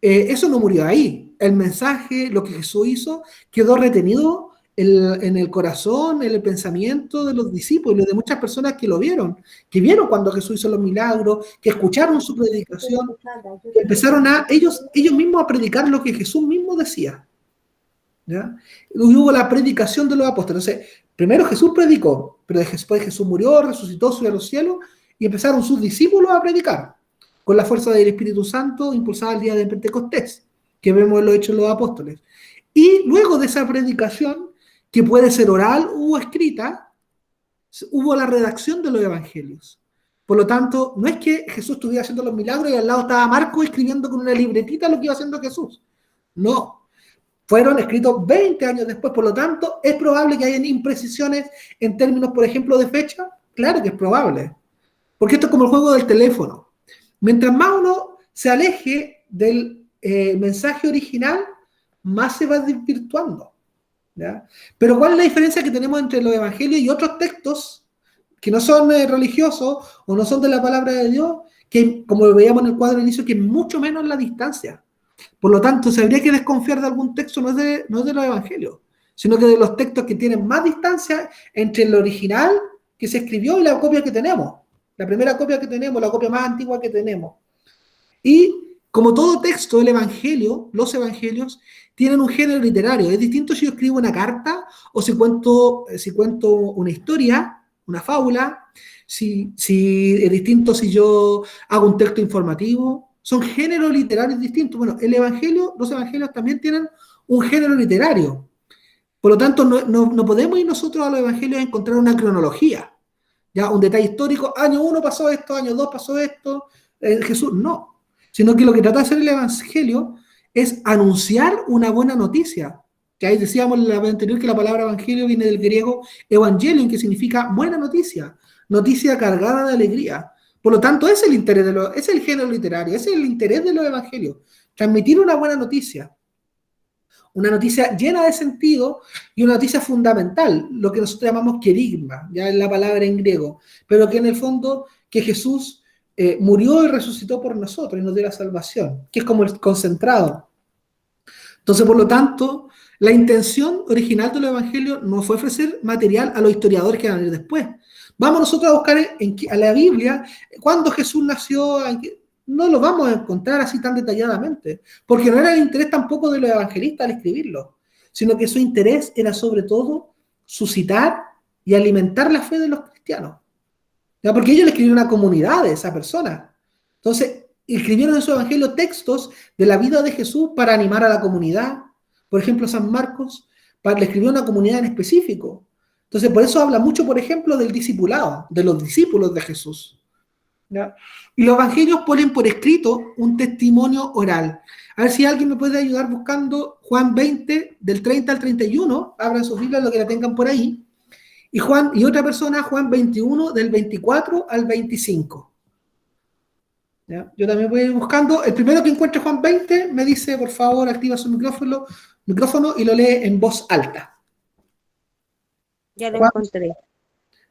eso no murió ahí. El mensaje, lo que Jesús hizo, quedó retenido en el corazón, en el pensamiento de los discípulos, de muchas personas que lo vieron, que vieron cuando Jesús hizo los milagros, que escucharon su predicación, que empezaron ellos mismos a predicar lo que Jesús mismo decía. ¿Ya? Y hubo la predicación de los apóstoles. Entonces, primero Jesús predicó, pero después Jesús murió, resucitó, subió a los cielos y empezaron sus discípulos a predicar con la fuerza del Espíritu Santo impulsada el día de Pentecostés, que vemos en los Hechos de los Apóstoles. Y luego de esa predicación, que puede ser oral o escrita, hubo la redacción de los evangelios. Por lo tanto, no es que Jesús estuviera haciendo los milagros y al lado estaba Marco escribiendo con una libretita lo que iba haciendo Jesús. No. Fueron escritos 20 años después, por lo tanto, ¿es probable que hayan imprecisiones en términos, por ejemplo, de fecha? Claro que es probable. Porque esto es como el juego del teléfono. Mientras más uno se aleje del mensaje original, más se va desvirtuando. ¿Ya? Pero ¿cuál es la diferencia que tenemos entre los evangelios y otros textos que no son religiosos o no son de la palabra de Dios? Que, como veíamos en el cuadro de inicio, que es mucho menos la distancia. Por lo tanto, si habría que desconfiar de algún texto, no es de los evangelios, sino que de los textos que tienen más distancia entre el original que se escribió y la copia que tenemos. La primera copia que tenemos, la copia más antigua que tenemos. Y como todo texto, el evangelio, los evangelios, tienen un género literario. Es distinto si yo escribo una carta o si cuento una historia, una fábula. Si es distinto si yo hago un texto informativo. Son géneros literarios distintos. Bueno, los evangelios también tienen un género literario. Por lo tanto, no podemos ir nosotros a los evangelios a encontrar una cronología. Ya, un detalle histórico, año 1 pasó esto, año 2 pasó esto, Jesús, no. Sino que lo que trata de hacer el evangelio es anunciar una buena noticia. Que ahí decíamos en la vez anterior que la palabra evangelio viene del griego evangelion, que significa buena noticia, noticia cargada de alegría. Por lo tanto, es el interés es el género literario, es el interés de los evangelios, transmitir una buena noticia. Una noticia llena de sentido y una noticia fundamental, lo que nosotros llamamos querigma, ya es la palabra en griego, pero que en el fondo que Jesús murió y resucitó por nosotros y nos dio la salvación, que es como el concentrado. Entonces, por lo tanto, la intención original de los evangelios no fue ofrecer material a los historiadores que van a venir después. Vamos nosotros a buscar a la Biblia cuándo Jesús nació. No lo vamos a encontrar así tan detalladamente, porque no era el interés tampoco de los evangelistas al escribirlo, sino que su interés era sobre todo suscitar y alimentar la fe de los cristianos. ¿Ya? Porque ellos le escribieron a una comunidad de esa persona. Entonces, escribieron en su evangelio textos de la vida de Jesús para animar a la comunidad. Por ejemplo, San Marcos le escribió a una comunidad en específico. Entonces, por eso habla mucho, por ejemplo, del discipulado, de los discípulos de Jesús. ¿Ya? Y los evangelios ponen por escrito un testimonio oral. A ver si alguien me puede ayudar buscando Juan 20, del 30 al 31. Abran sus Biblias, lo que la tengan por ahí. Y otra persona, Juan 21, del 24 al 25. ¿Ya? Yo también voy a ir buscando. El primero que encuentre Juan 20 me dice, por favor, activa su micrófono y lo lee en voz alta. Ya lo Juan, encontré.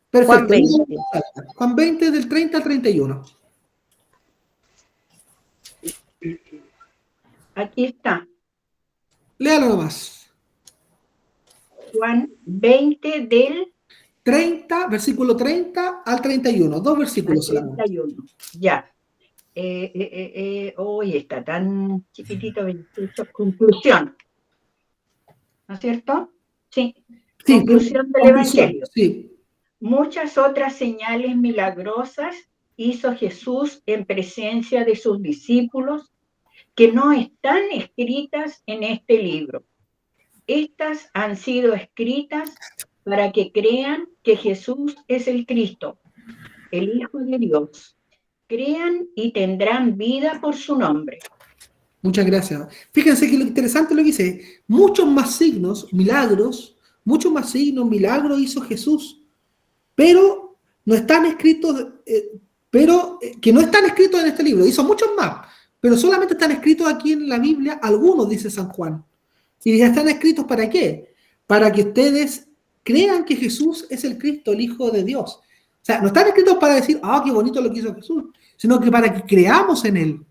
perfecto. Juan 20. Juan 20 del 30 al 31. Aquí está, Léalo nomás. Juan 20 del 30, versículo 30 al 31. Dos versículos solamente. 31. Ya. Hoy está tan chiquitito, 28. Conclusión. ¿No es cierto? Sí. Sí, Conclusión del conclusión, Evangelio. sí. Muchas otras señales milagrosas hizo Jesús en presencia de sus discípulos que no están escritas en este libro. Estas han sido escritas para que crean que Jesús es el Cristo, el Hijo de Dios. Crean y tendrán vida por su nombre. Muchas gracias. Fíjense que lo interesante es lo que dice, muchos más signos, milagros hizo Jesús, pero no están escritos, que no están escritos en este libro. Hizo muchos más, pero solamente están escritos aquí en la Biblia, algunos, dice San Juan. Y ya están escritos ¿para qué? Para que ustedes crean que Jesús es el Cristo, el Hijo de Dios. O sea, no están escritos para decir, qué bonito lo que hizo Jesús, sino que para que creamos en Él.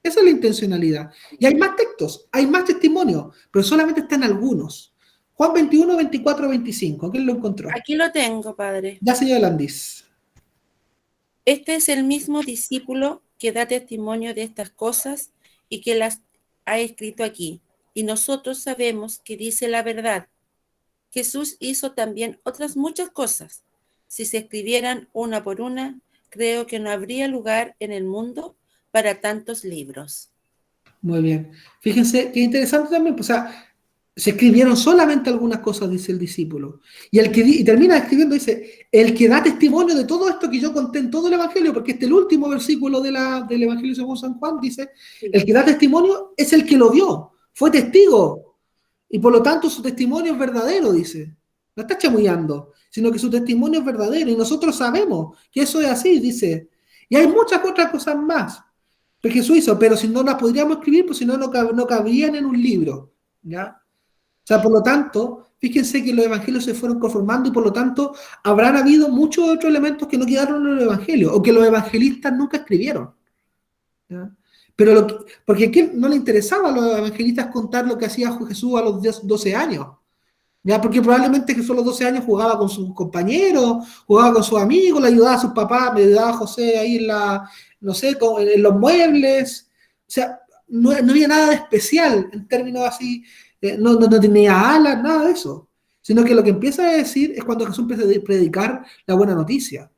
Esa es la intencionalidad. Y hay más textos, hay más testimonios, pero solamente están algunos. Juan 21, 24, 25. ¿Quién lo encontró? Aquí lo tengo, padre. Ya, señor Landis. Este es el mismo discípulo que da testimonio de estas cosas y que las ha escrito aquí. Y nosotros sabemos que dice la verdad. Jesús hizo también otras muchas cosas. Si se escribieran una por una, creo que no habría lugar en el mundo para tantos libros. Muy bien. Fíjense qué interesante también. Pues, o sea, se escribieron solamente algunas cosas, dice el discípulo. Y termina escribiendo, dice, el que da testimonio de todo esto que yo conté en todo el Evangelio, porque este es el último versículo del Evangelio según San Juan, dice, el que da testimonio es el que lo vio, fue testigo, y por lo tanto su testimonio es verdadero, dice. No está chamullando, sino que su testimonio es verdadero, y nosotros sabemos que eso es así, dice. Y hay muchas otras cosas más que Jesús hizo, pero si no las podríamos escribir, pues si no, no cabrían en un libro, ¿ya? O sea, por lo tanto, fíjense que los evangelios se fueron conformando y por lo tanto habrán habido muchos otros elementos que no quedaron en el evangelio o que los evangelistas nunca escribieron. ¿Ya? Pero porque a quién no le interesaba a los evangelistas contar lo que hacía Jesús a los 12 años. ¿Ya? Porque probablemente Jesús a los 12 años jugaba con sus compañeros, jugaba con sus amigos, le ayudaba a sus papás, le ayudaba a José ahí en los muebles. O sea, no había nada de especial en términos así. No tenía alas, nada de eso. Sino que lo que empieza a decir es cuando Jesús empieza a predicar la buena noticia.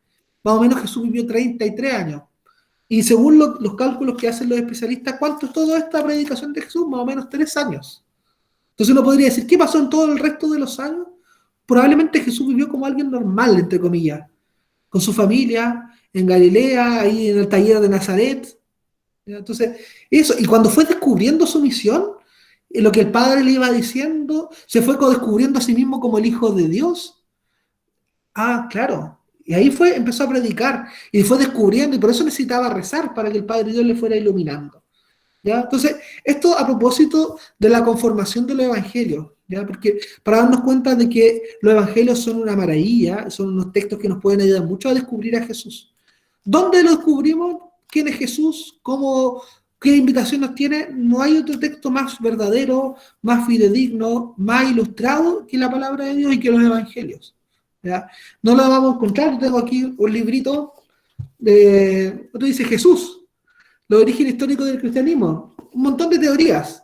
Más o menos Jesús vivió 33 años. Y según los cálculos que hacen los especialistas, ¿cuánto es toda esta predicación de Jesús? Más o menos 3 años. Entonces uno podría decir, ¿qué pasó en todo el resto de los años? Probablemente Jesús vivió como alguien normal, entre comillas, con su familia, en Galilea, ahí en el taller de Nazaret. Entonces, eso. Y cuando fue descubriendo su misión, lo que el Padre le iba diciendo, se fue descubriendo a sí mismo como el Hijo de Dios. Claro. Y ahí empezó a predicar y fue descubriendo y por eso necesitaba rezar para que el Padre Dios le fuera iluminando. ¿Ya? Entonces, esto a propósito de la conformación de los evangelios, ¿ya? Porque para darnos cuenta de que los evangelios son una maravilla, son unos textos que nos pueden ayudar mucho a descubrir a Jesús. ¿Dónde lo descubrimos? ¿Quién es Jesús? ¿Qué invitación nos tiene? No hay otro texto más verdadero, más fidedigno, más ilustrado que la palabra de Dios y que los evangelios. ¿Ya? No lo vamos a encontrar. Yo tengo aquí un librito otro dice Jesús, los orígenes históricos del cristianismo. Un montón de teorías,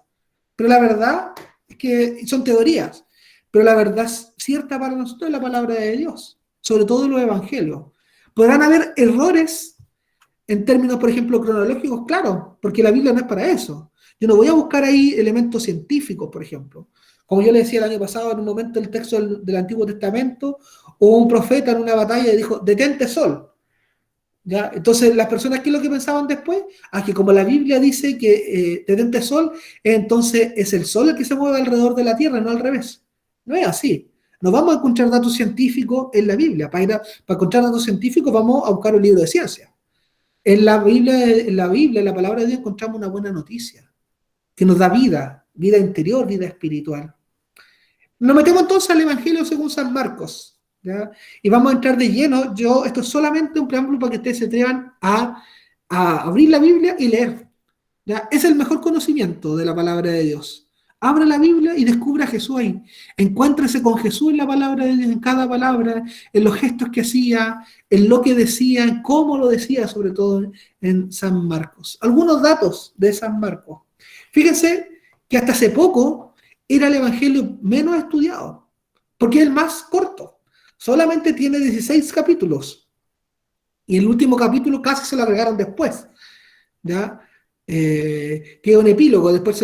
pero la verdad es que son teorías, pero la verdad cierta para nosotros es la palabra de Dios, sobre todo los evangelios. Podrán haber errores en términos, por ejemplo, cronológicos, claro, porque la Biblia no es para eso. Yo no voy a buscar ahí elementos científicos, por ejemplo. Como yo le decía el año pasado, en un momento el texto del Antiguo Testamento, hubo un profeta en una batalla y dijo, detente sol. ¿Ya? Entonces, las personas, ¿qué es lo que pensaban después? Que como la Biblia dice que detente sol, entonces es el sol el que se mueve alrededor de la Tierra, no al revés. No es así. No vamos a encontrar datos científicos en la Biblia. Para encontrar datos científicos vamos a buscar un libro de ciencia. En la Biblia, en la palabra de Dios, encontramos una buena noticia que nos da vida, vida interior, vida espiritual. Nos metemos entonces al Evangelio según San Marcos, ¿ya? Y vamos a entrar de lleno. Esto es solamente un preámbulo para que ustedes se atrevan a abrir la Biblia y leer, ¿ya? Es el mejor conocimiento de la palabra de Dios. Abra la Biblia y descubra a Jesús ahí. Encuéntrese con Jesús en la palabra de Dios, en cada palabra, en los gestos que hacía, en lo que decía, en cómo lo decía, sobre todo en San Marcos. Algunos datos de San Marcos. Fíjense que hasta hace poco era el Evangelio menos estudiado, porque es el más corto. Solamente tiene 16 capítulos. Y el último capítulo casi se lo agregaron después, ¿ya? Que es un epílogo, después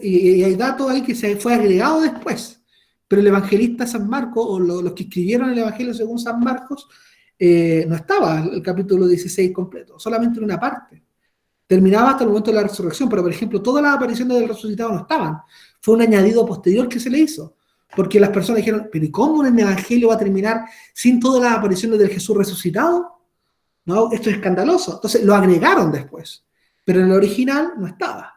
y hay datos ahí que se fue agregado después. Pero el evangelista San Marcos, o los que escribieron el Evangelio según San Marcos, no estaba el capítulo 16 completo, solamente en una parte. Terminaba hasta el momento de la resurrección, pero por ejemplo, todas las apariciones del resucitado no estaban. Fue un añadido posterior que se le hizo, porque las personas dijeron, pero ¿y cómo un evangelio va a terminar sin todas las apariciones del Jesús resucitado? No, esto es escandaloso. Entonces lo agregaron después, pero en el original no estaba.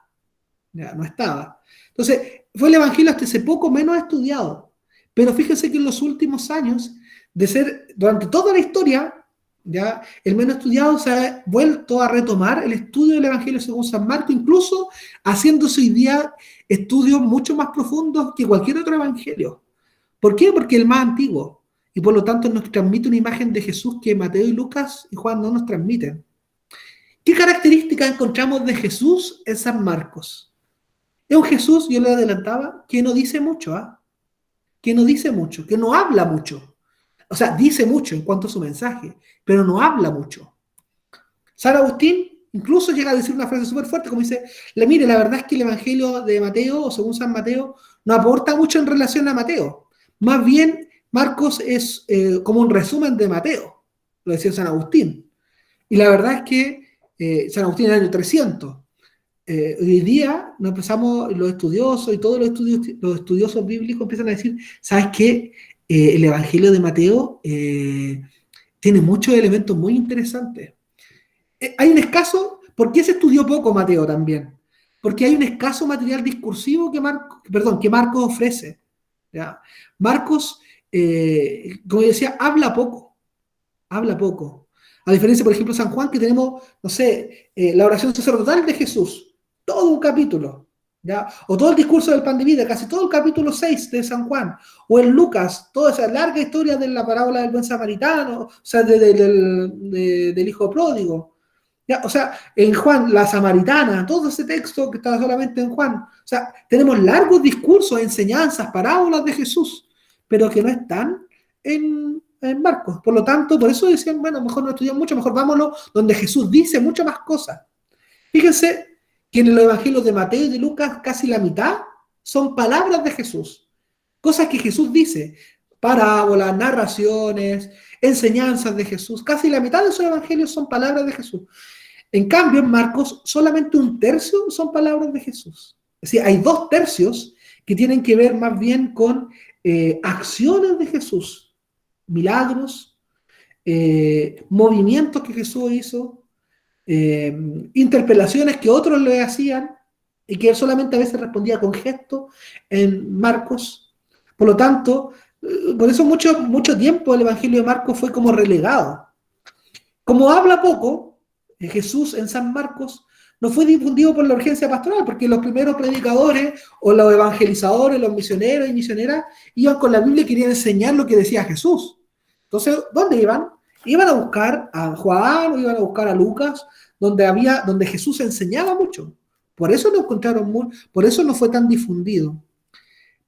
Ya, no estaba. Entonces, fue el evangelio hasta hace poco menos estudiado. Pero fíjense que en los últimos años, durante toda la historia, ¿ya? El menos estudiado se ha vuelto a retomar el estudio del Evangelio según San Marcos, incluso haciéndose hoy día estudios mucho más profundos que cualquier otro evangelio. ¿Por qué? Porque es el más antiguo y por lo tanto nos transmite una imagen de Jesús que Mateo y Lucas y Juan no nos transmiten. ¿Qué características encontramos de Jesús en San Marcos? Es un Jesús, yo le adelantaba, que no dice mucho, que no dice mucho, que no habla mucho. O sea, dice mucho en cuanto a su mensaje, pero no habla mucho. San Agustín incluso llega a decir una frase súper fuerte, como dice, mire, la verdad es que el Evangelio de Mateo, o según San Mateo, no aporta mucho en relación a Mateo. Más bien, Marcos es como un resumen de Mateo, lo decía San Agustín. Y la verdad es que San Agustín en el año 300. Hoy día nos empezamos, los estudiosos y todos los estudiosos bíblicos empiezan a decir, ¿sabes qué? El Evangelio de Mateo tiene muchos elementos muy interesantes. Hay un escaso, ¿por qué se estudió poco Mateo también? Porque hay un escaso material discursivo que Marcos ofrece, ¿ya? Marcos, como decía, habla poco. A diferencia, por ejemplo, de San Juan, que tenemos, no sé, la oración sacerdotal de Jesús, todo un capítulo, ¿ya? O todo el discurso del pan de vida, casi todo el capítulo 6 de San Juan, o en Lucas, toda esa larga historia de la parábola del buen samaritano, o sea, del hijo pródigo, ¿ya? O sea, en Juan, la samaritana, todo ese texto que estaba solamente en Juan, o sea, tenemos largos discursos, enseñanzas, parábolas de Jesús, pero que no están en Marcos. Por lo tanto, por eso decían, bueno, mejor no estudiamos mucho, mejor vámonos donde Jesús dice muchas más cosas. Fíjense que en los evangelios de Mateo y de Lucas casi la mitad son palabras de Jesús, cosas que Jesús dice, parábolas, narraciones, enseñanzas de Jesús. Casi la mitad de esos evangelios son palabras de Jesús. En cambio, en Marcos, solamente 1/3 son palabras de Jesús. Es decir, hay 2/3 que tienen que ver más bien con acciones de Jesús, milagros, movimientos que Jesús hizo, interpelaciones que otros le hacían y que él solamente a veces respondía con gestos en Marcos. Por lo tanto, por eso mucho tiempo el Evangelio de Marcos fue como relegado. Como habla poco, Jesús en San Marcos no fue difundido por la urgencia pastoral, porque los primeros predicadores o los evangelizadores, los misioneros y misioneras iban con la Biblia y querían enseñar lo que decía Jesús. Entonces, ¿dónde iban? Iban a buscar a Juan o iban a buscar a Lucas, donde Jesús enseñaba mucho. Por eso lo encontraron por eso no fue tan difundido.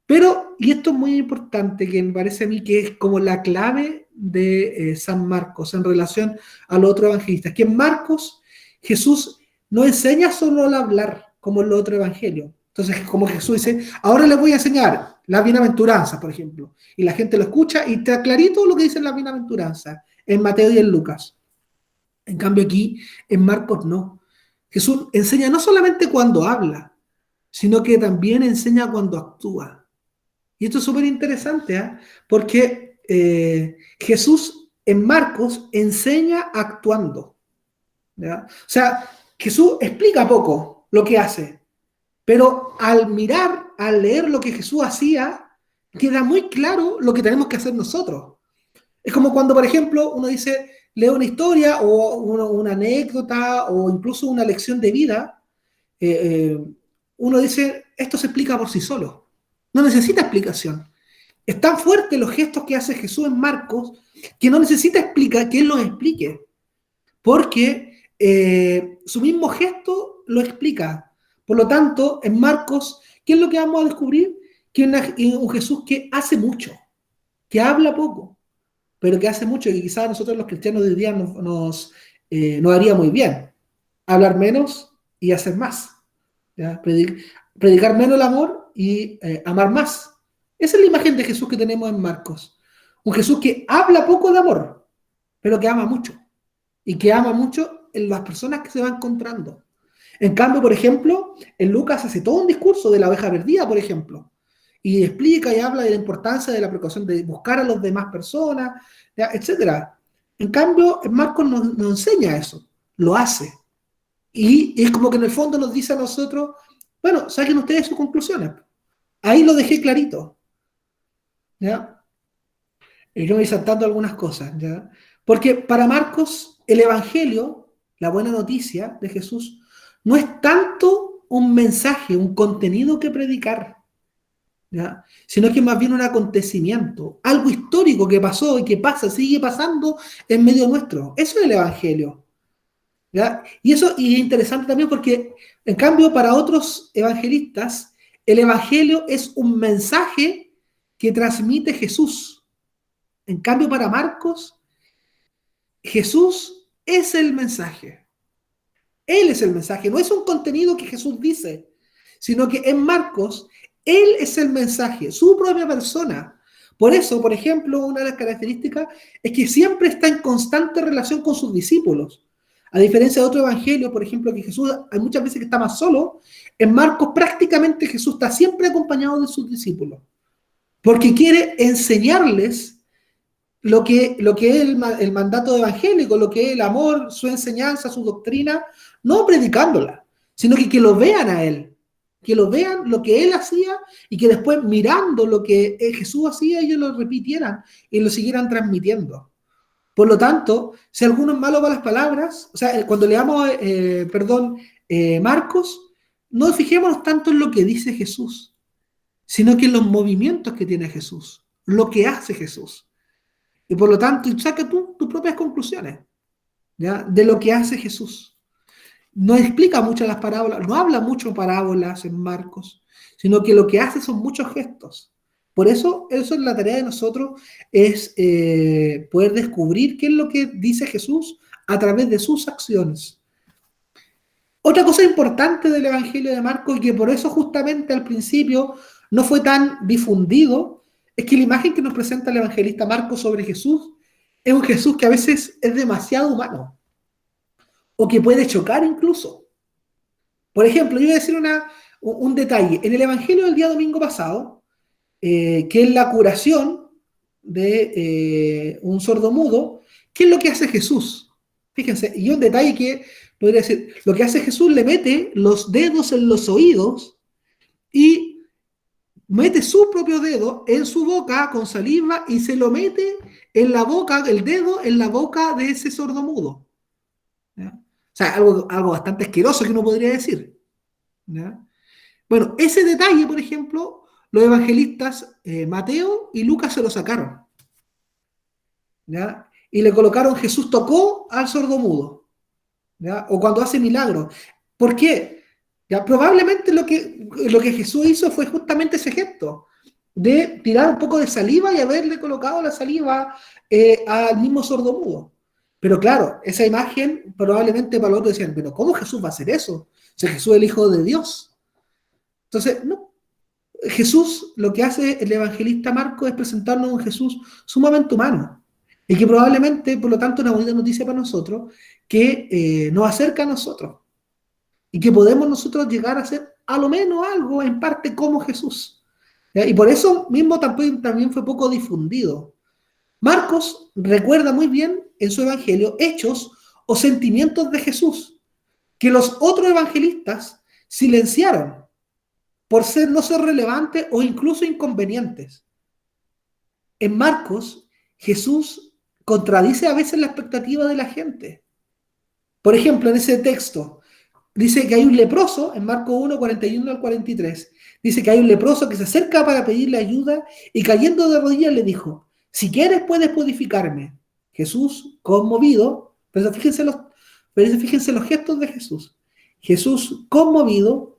Pero, y esto es muy importante, que me parece a mí que es como la clave de San Marcos en relación a los otros evangelistas, que en Marcos Jesús no enseña solo al hablar, como en los otros evangelios, Entonces, como que Jesús dice, ahora les voy a enseñar las bienaventuranzas, por ejemplo. Y la gente lo escucha y está clarito lo que dicen las bienaventuranzas en Mateo y en Lucas. En cambio aquí, en Marcos no. Jesús enseña no solamente cuando habla, sino que también enseña cuando actúa. Y esto es súper interesante, ¿eh? Porque Jesús en Marcos enseña actuando, ¿ya? O sea, Jesús explica poco lo que hace, pero al mirar, al leer lo que Jesús hacía, queda muy claro lo que tenemos que hacer nosotros. Es como cuando, por ejemplo, uno dice, lee una historia o una anécdota o incluso una lección de vida, uno dice, esto se explica por sí solo. No necesita explicación. Es tan fuerte los gestos que hace Jesús en Marcos que no necesita explicar que Él los explique, porque su mismo gesto lo explica. Por lo tanto, en Marcos, ¿qué es lo que vamos a descubrir? Que es un Jesús que hace mucho, que habla poco, pero que hace mucho, y quizás nosotros los cristianos de hoy día nos haría muy bien. Hablar menos y hacer más. ¿Ya? Predicar menos el amor y amar más. Esa es la imagen de Jesús que tenemos en Marcos. Un Jesús que habla poco de amor, pero que ama mucho. Y que ama mucho en las personas que se va encontrando. En cambio, por ejemplo, en Lucas hace todo un discurso de la oveja perdida, por ejemplo. Y explica y habla de la importancia de la precaución de buscar a las demás personas, etc. En cambio, en Marcos nos enseña eso. Lo hace. Y es como que en el fondo nos dice a nosotros, bueno, saquen ustedes sus conclusiones. Ahí lo dejé clarito. ¿Ya? Y yo me voy saltando algunas cosas. ¿Ya? Porque para Marcos, el Evangelio, la buena noticia de Jesús, no es tanto un mensaje, un contenido que predicar, ¿ya? Sino que es más bien un acontecimiento, algo histórico que pasó y que pasa, sigue pasando en medio nuestro. Eso es el Evangelio. ¿Ya? Y eso y es interesante también porque, en cambio, para otros evangelistas, el Evangelio es un mensaje que transmite Jesús. En cambio, para Marcos, Jesús es el mensaje. Él es el mensaje, no es un contenido que Jesús dice, sino que en Marcos, Él es el mensaje, su propia persona. Por eso, por ejemplo, una de las características es que siempre está en constante relación con sus discípulos. A diferencia de otro evangelio, por ejemplo, que Jesús hay muchas veces que está más solo, en Marcos prácticamente Jesús está siempre acompañado de sus discípulos, porque quiere enseñarles lo que es el mandato evangélico, lo que es el amor, su enseñanza, su doctrina, no predicándola, sino que lo vean a Él, que lo vean lo que Él hacía y que después mirando lo que Jesús hacía, ellos lo repitieran y lo siguieran transmitiendo. Por lo tanto, si alguno es malo para las palabras, o sea, cuando leamos, Marcos, no fijémonos tanto en lo que dice Jesús, sino que en los movimientos que tiene Jesús, lo que hace Jesús. Y por lo tanto, saca tú tus propias conclusiones, ¿ya? De lo que hace Jesús. No explica mucho las parábolas, no habla mucho parábolas en Marcos, sino que lo que hace son muchos gestos. Por eso es la tarea de nosotros, es poder descubrir qué es lo que dice Jesús a través de sus acciones. Otra cosa importante del Evangelio de Marcos, y que por eso justamente al principio no fue tan difundido, es que la imagen que nos presenta el evangelista Marcos sobre Jesús es un Jesús que a veces es demasiado humano, o que puede chocar incluso. Por ejemplo, yo voy a decir un detalle. En el Evangelio del día domingo pasado, que es la curación de un sordomudo, ¿qué es lo que hace Jesús? Fíjense, y un detalle que podría decir, lo que hace Jesús, le mete los dedos en los oídos y mete su propio dedo en su boca con saliva y se lo mete en la boca, el dedo en la boca de ese sordomudo. ¿Ya? O sea, algo bastante asqueroso que uno podría decir. ¿Ya? Bueno, ese detalle, por ejemplo, los evangelistas Mateo y Lucas se lo sacaron. ¿Ya? Y le colocaron Jesús tocó al sordomudo. ¿Ya? O cuando hace milagros. ¿Por qué? ¿Ya? Probablemente lo que Jesús hizo fue justamente ese gesto de tirar un poco de saliva y haberle colocado la saliva al mismo sordomudo. Pero claro, esa imagen probablemente para los otros decían, pero ¿cómo Jesús va a hacer eso? O sea, Jesús es el Hijo de Dios. Entonces, no. Jesús, lo que hace el evangelista Marcos es presentarnos a un Jesús sumamente humano y que probablemente, por lo tanto, una bonita noticia para nosotros que nos acerca a nosotros y que podemos nosotros llegar a ser a lo menos algo en parte como Jesús. ¿Ya? Y por eso mismo también fue poco difundido. Marcos recuerda muy bien en su evangelio hechos o sentimientos de Jesús que los otros evangelistas silenciaron por no ser relevantes o incluso inconvenientes. En Marcos, Jesús contradice a veces la expectativa de la gente. Por ejemplo, en ese texto, dice que hay un leproso, en Marcos 1, 41 al 43, dice que hay un leproso que se acerca para pedirle ayuda y cayendo de rodillas le dijo, si quieres puedes purificarme. Jesús, conmovido, pero fíjense los gestos de Jesús. Jesús, conmovido,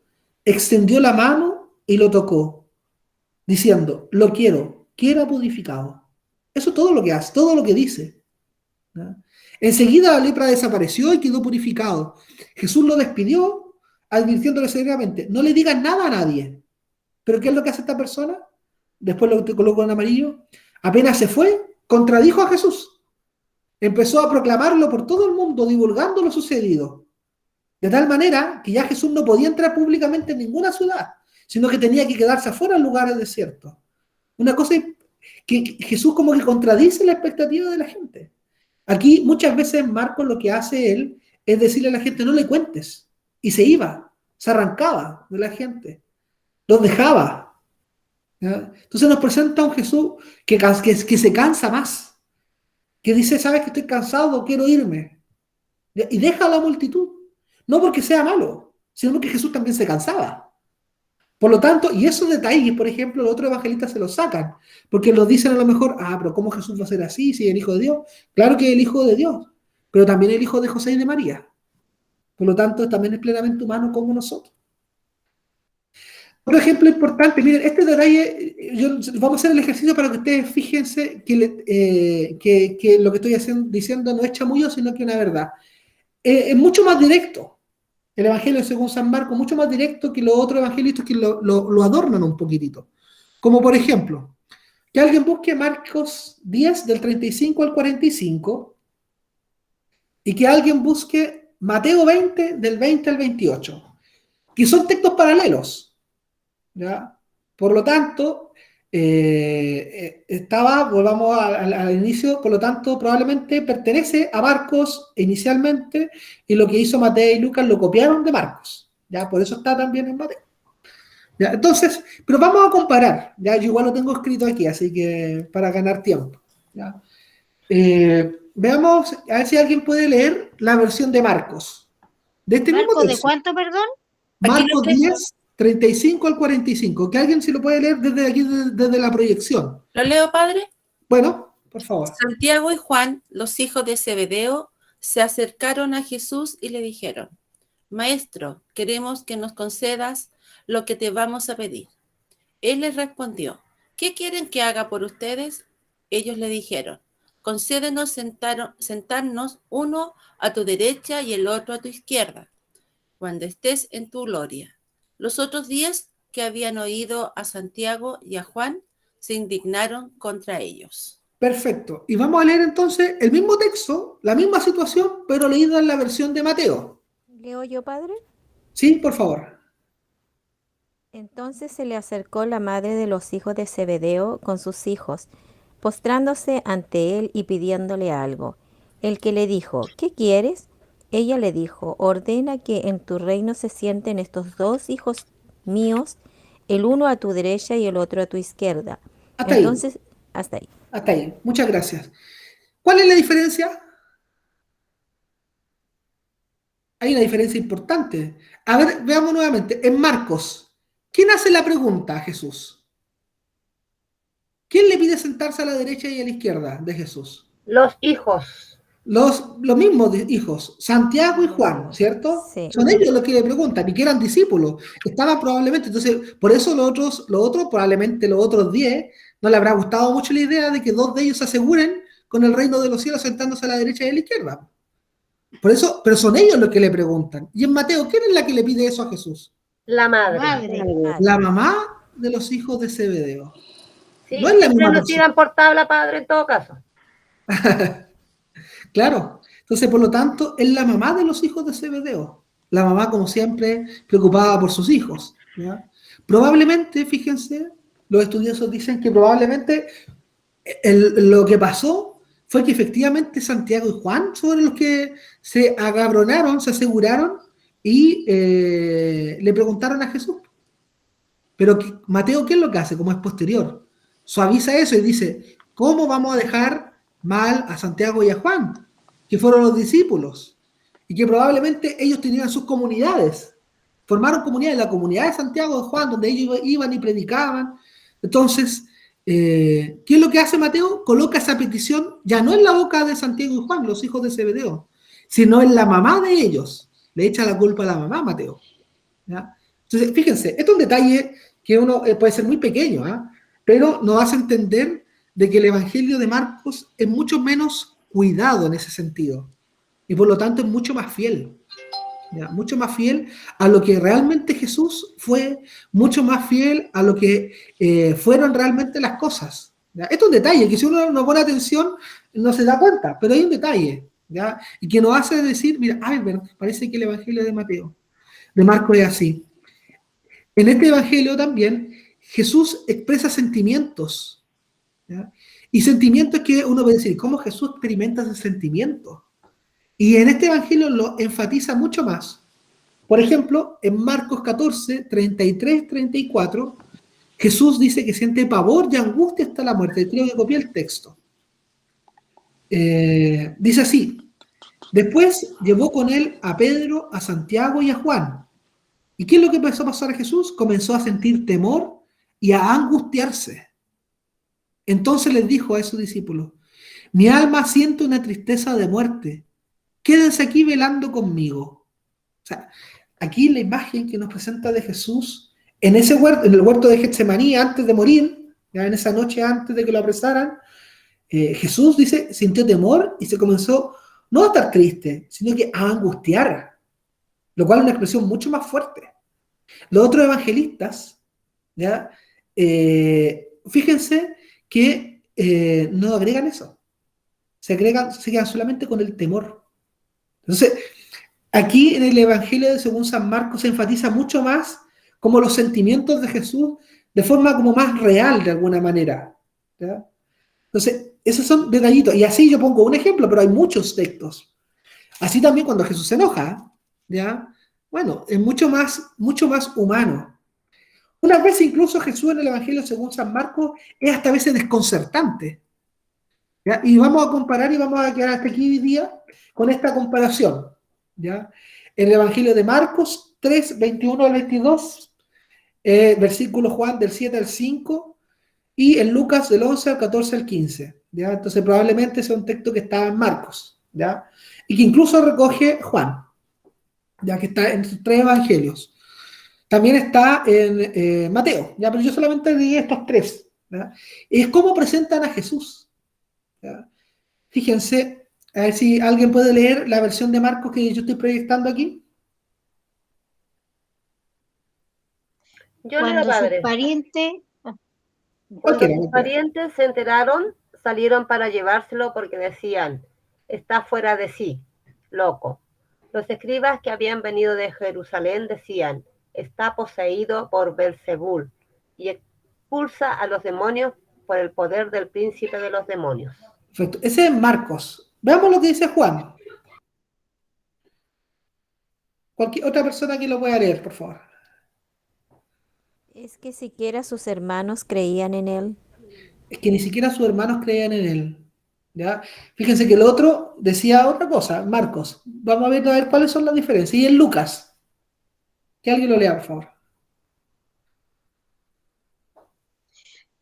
extendió la mano y lo tocó, diciendo, lo quiero, queda purificado. Eso es todo lo que hace, todo lo que dice. ¿Ya? Enseguida la lepra desapareció y quedó purificado. Jesús lo despidió, advirtiéndole severamente, no le digas nada a nadie. ¿Pero qué es lo que hace esta persona? Después lo colocó en amarillo. Apenas se fue, contradijo a Jesús. Empezó a proclamarlo por todo el mundo, divulgando lo sucedido. De tal manera que ya Jesús no podía entrar públicamente en ninguna ciudad, sino que tenía que quedarse afuera en lugares desiertos. Una cosa que Jesús como que contradice la expectativa de la gente. Aquí muchas veces Marcos lo que hace él es decirle a la gente, no le cuentes. Y se iba, se arrancaba de la gente, los dejaba. ¿Ya? Entonces nos presenta un Jesús que se cansa más, que dice, sabes que estoy cansado, quiero irme. Y deja a la multitud. No porque sea malo, sino porque Jesús también se cansaba. Por lo tanto, y esos detalles, por ejemplo, los otros evangelistas se los sacan, porque los dicen a lo mejor, pero ¿cómo Jesús va a ser así si es el Hijo de Dios? Claro que es el Hijo de Dios, pero también el Hijo de José y de María. Por lo tanto, también es plenamente humano como nosotros. Otro ejemplo importante, miren, este detalle, vamos a hacer el ejercicio para que ustedes fíjense que lo que estoy diciendo no es chamullo, sino que es una verdad. Es mucho más directo. El Evangelio según San Marcos, mucho más directo que los otros evangelistas que lo adornan un poquitito. Como por ejemplo, que alguien busque Marcos 10 del 35 al 45 y que alguien busque Mateo 20 del 20 al 28, que son textos paralelos. ¿Ya? Por lo tanto, volvamos al inicio, por lo tanto, probablemente pertenece a Marcos inicialmente, y lo que hizo Mateo y Lucas lo copiaron de Marcos, ¿ya? Por eso está también en Mateo. ¿Ya? Entonces, pero vamos a comparar, ¿ya? Yo igual lo tengo escrito aquí, así que para ganar tiempo, ¿ya? Veamos, a ver si alguien puede leer la versión de Marcos. De este mismo ¿Marcos de texto. cuánto, perdón? Marcos 10, 35 al 45. Que alguien se lo puede leer desde aquí, desde la proyección. ¿Lo leo, padre? Bueno, por favor. Santiago y Juan, los hijos de Zebedeo, se acercaron a Jesús y le dijeron, Maestro, queremos que nos concedas lo que te vamos a pedir. Él les respondió, ¿qué quieren que haga por ustedes? Ellos le dijeron, concédenos sentarnos uno a tu derecha y el otro a tu izquierda, cuando estés en tu gloria. Los otros 10 que habían oído a Santiago y a Juan se indignaron contra ellos. Perfecto. Y vamos a leer entonces el mismo texto, la misma situación, pero leída en la versión de Mateo. ¿Leo yo, padre? Sí, por favor. Entonces se le acercó la madre de los hijos de Zebedeo con sus hijos, postrándose ante él y pidiéndole algo. El que le dijo, ¿qué quieres? Ella le dijo, ordena que en tu reino se sienten estos 2 hijos míos, el uno a tu derecha y el otro a tu izquierda. Hasta Entonces, ahí. hasta ahí. Hasta ahí. Muchas gracias. ¿Cuál es la diferencia? Hay una diferencia importante. A ver, veamos nuevamente. En Marcos, ¿quién hace la pregunta a Jesús? ¿Quién le pide sentarse a la derecha y a la izquierda de Jesús? Los hijos. Los mismos hijos, Santiago y Juan, ¿cierto? Sí. Son ellos los que le preguntan, y que eran discípulos. Estaban probablemente, entonces, por eso probablemente los otros 10, no le habrá gustado mucho la idea de que 2 de ellos se aseguren con el reino de los cielos sentándose a la derecha y a la izquierda. Por eso, pero son ellos los que le preguntan. Y en Mateo, ¿quién es la que le pide eso a Jesús? La madre. Madre. La mamá de los hijos de Zebedeo. Sí, No es la siempre misma nos persona. tiran por tabla, padre, en todo caso. Claro. Entonces, por lo tanto, es la mamá de los hijos de Zebedeo. La mamá, como siempre, preocupada por sus hijos. ¿Ya? Probablemente, fíjense, los estudiosos dicen que probablemente lo que pasó fue que efectivamente Santiago y Juan fueron los que se agabronaron, se aseguraron y le preguntaron a Jesús. Pero Mateo, ¿qué es lo que hace? Como es posterior, suaviza eso y dice, ¿cómo vamos a dejar mal a Santiago y a Juan, que fueron los discípulos? Y que probablemente ellos tenían sus comunidades, formaron comunidades, la comunidad de Santiago y de Juan, donde ellos iban y predicaban. Entonces, ¿qué es lo que hace Mateo? Coloca esa petición ya no en la boca de Santiago y Juan, los hijos de Zebedeo, sino en la mamá de ellos. Le echa la culpa a la mamá, Mateo. ¿Ya? Entonces, fíjense, esto es un detalle que uno puede ser muy pequeño, ¿eh? Pero nos hace entender de que el Evangelio de Marcos es mucho menos cuidado en ese sentido y por lo tanto es mucho más fiel, ¿ya? Mucho más fiel a lo que realmente Jesús fue, mucho más fiel a lo que fueron realmente las cosas, ¿ya? Esto es un detalle que si uno no pone atención no se da cuenta, pero hay un detalle, ¿ya? Y que nos hace decir, mira, ay, parece que el Evangelio de Marcos es así. En este evangelio también Jesús expresa sentimientos, ¿ya? Y sentimientos que uno puede decir, ¿cómo Jesús experimenta ese sentimiento? Y en este evangelio lo enfatiza mucho más. Por ejemplo, en Marcos 14, 33, 34, Jesús dice que siente pavor y angustia hasta la muerte. Creo que copié el texto. Dice así, después llevó con él a Pedro, a Santiago y a Juan. ¿Y qué es lo que empezó a pasar a Jesús? Comenzó a sentir temor y a angustiarse. Entonces les dijo a sus discípulos, mi alma siente una tristeza de muerte. Quédense aquí velando conmigo. O sea, aquí la imagen que nos presenta de Jesús en ese huerto, en el huerto de Getsemaní, antes de morir, ya en esa noche antes de que lo apresaran, Jesús dice, sintió temor y se comenzó no a estar triste, sino que a angustiar, lo cual es una expresión mucho más fuerte. Los otros evangelistas, ¿ya? Fíjense que no agregan eso, se quedan solamente con el temor. Entonces, aquí en el Evangelio de según San Marcos se enfatiza mucho más como los sentimientos de Jesús de forma como más real de alguna manera, ¿ya? Entonces, esos son detallitos. Y así yo pongo un ejemplo, pero hay muchos textos. Así también cuando Jesús se enoja, ¿ya? Bueno, es mucho más humano. Unas veces incluso Jesús en el Evangelio según San Marcos es hasta a veces desconcertante, ¿ya? Y vamos a comparar y vamos a quedar hasta aquí hoy día con esta comparación, ¿ya? En el Evangelio de Marcos 3, 21 al 22, versículo Juan del 7 al 5, y en Lucas del 11 al 14 al 15, ¿ya? Entonces probablemente sea un texto que está en Marcos, ¿ya? Y que incluso recoge Juan, ya que está en sus tres evangelios. También está en Mateo, ¿ya? Pero yo solamente di estos tres, ¿ya? Es cómo presentan a Jesús, ¿ya? Fíjense, a ver si alguien puede leer la versión de Marcos que yo estoy proyectando aquí. Yo leo, Cuando sus padre. parientes, Cuando Cualquiera, sus cualquiera. parientes se enteraron, salieron para llevárselo porque decían, está fuera de sí, loco. Los escribas que habían venido de Jerusalén decían, está poseído por Belzebul y expulsa a los demonios por el poder del príncipe de los demonios. Perfecto. Ese es Marcos. Veamos lo que dice Juan. Cualquier otra persona que lo pueda leer, por favor. Es que siquiera sus hermanos creían en él. Es que ni siquiera sus hermanos creían en él, ¿ya? Fíjense que el otro decía otra cosa, Marcos. Vamos a ver cuáles son las diferencias. Y en Lucas. Que alguien lo lea, por favor.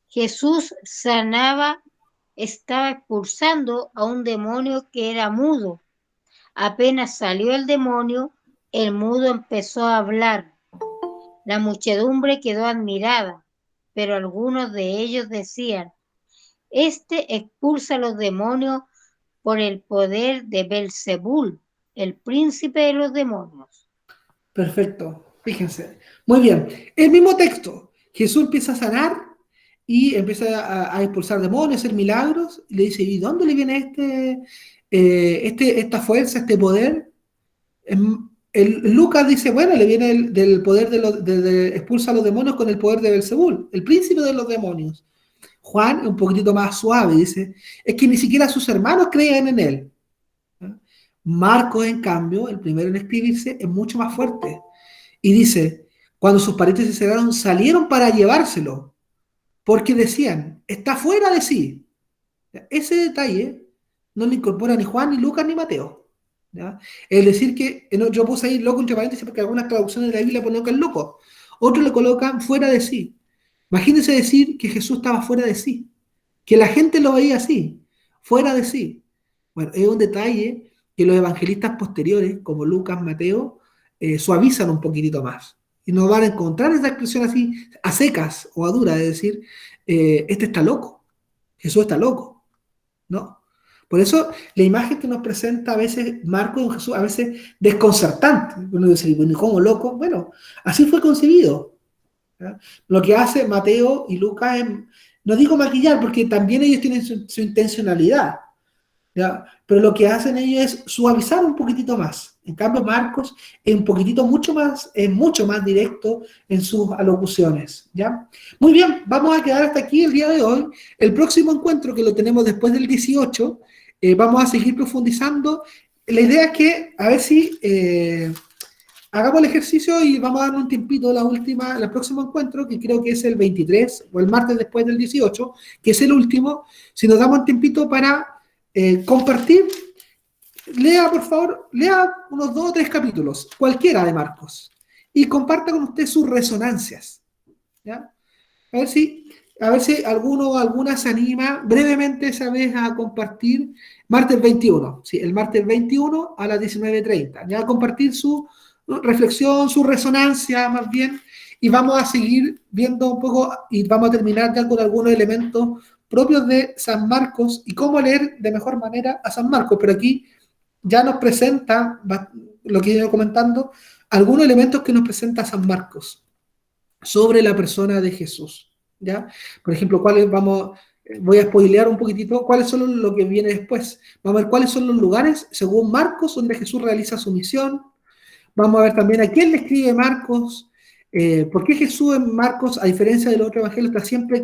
Jesús sanaba, estaba expulsando a un demonio que era mudo. Apenas salió el demonio, el mudo empezó a hablar. La muchedumbre quedó admirada, pero algunos de ellos decían, este expulsa a los demonios por el poder de Belzebul, el príncipe de los demonios. Perfecto. Fíjense. Muy bien. El mismo texto. Jesús empieza a sanar y empieza a expulsar demonios, a hacer milagros. Y le dice, ¿y dónde le viene esta fuerza, este poder? Lucas dice, bueno, le viene del poder expulsa a los demonios con el poder de Belzebul, el príncipe de los demonios. Juan, un poquitito más suave, dice, es que ni siquiera sus hermanos creían en él. Marcos, en cambio, el primero en escribirse, es mucho más fuerte. Y dice, cuando sus parientes se cerraron, salieron para llevárselo, porque decían, está fuera de sí. Ese detalle no le incorpora ni Juan, ni Lucas, ni Mateo. ¿Ya? Es decir que, yo puse ahí loco entre paréntesis porque algunas traducciones de la Biblia ponen que es loco. Otros le colocan fuera de sí. Imagínense decir que Jesús estaba fuera de sí, que la gente lo veía así, fuera de sí. Bueno, es un detalle que los evangelistas posteriores, como Lucas, Mateo, suavizan un poquitito más. Y no van a encontrar esa expresión así, a secas o a duras, de decir, este está loco, Jesús está loco, ¿no? Por eso la imagen que nos presenta a veces Marcos de Jesús, a veces desconcertante. Uno dice, bueno, ¿cómo loco? Bueno, así fue concebido. ¿Ya? Lo que hace Mateo y Lucas es, no digo maquillar, porque también ellos tienen su intencionalidad, ¿ya? Pero lo que hacen ellos es suavizar un poquitito más. En cambio, Marcos es un poquitito mucho más directo en sus alocuciones, ¿ya? Muy bien, vamos a quedar hasta aquí el día de hoy. El próximo encuentro, que lo tenemos después del 18, vamos a seguir profundizando. La idea es que, a ver si hagamos el ejercicio y vamos a dar un tiempito el próximo encuentro, que creo que es el 23, o el martes después del 18, que es el último. Si nos damos un tiempito para compartir, lea, por favor, lea unos 2 o 3 capítulos, cualquiera de Marcos, y comparta con usted sus resonancias, ¿ya? A ver si alguno o alguna se anima brevemente esa vez a compartir martes 21, sí, el martes 21 a las 19:30, ya a compartir su reflexión, su resonancia más bien, y vamos a seguir viendo un poco y vamos a terminar ya con algunos elementos propios de San Marcos y cómo leer de mejor manera a San Marcos, pero aquí ya nos presenta, lo que he ido comentando, algunos elementos que nos presenta San Marcos sobre la persona de Jesús, ¿ya? Por ejemplo, voy a spoilear un poquitito cuáles son lo que viene después. Vamos a ver cuáles son los lugares, según Marcos, donde Jesús realiza su misión. Vamos a ver también a quién le escribe Marcos, por qué Jesús en Marcos, a diferencia del otro evangelio, está siempre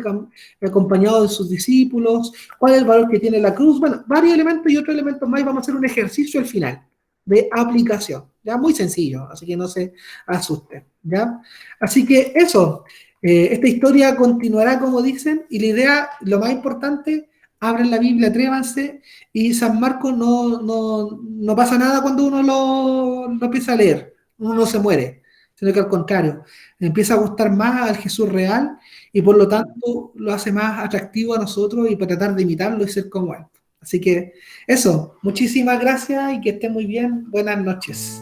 acompañado de sus discípulos, cuál es el valor que tiene la cruz. Bueno, varios elementos y otros elementos más, y vamos a hacer un ejercicio al final de aplicación, ya muy sencillo, así que no se asusten, ¿ya? Así que eso, esta historia continuará como dicen, y la idea, lo más importante, abren la Biblia, atrévanse, y San Marcos no pasa nada cuando uno lo empieza a leer, uno no se muere, sino que al contrario, le empieza a gustar más al Jesús real, y por lo tanto lo hace más atractivo a nosotros y para tratar de imitarlo y ser como él. Así que eso, muchísimas gracias y que esté muy bien. Buenas noches.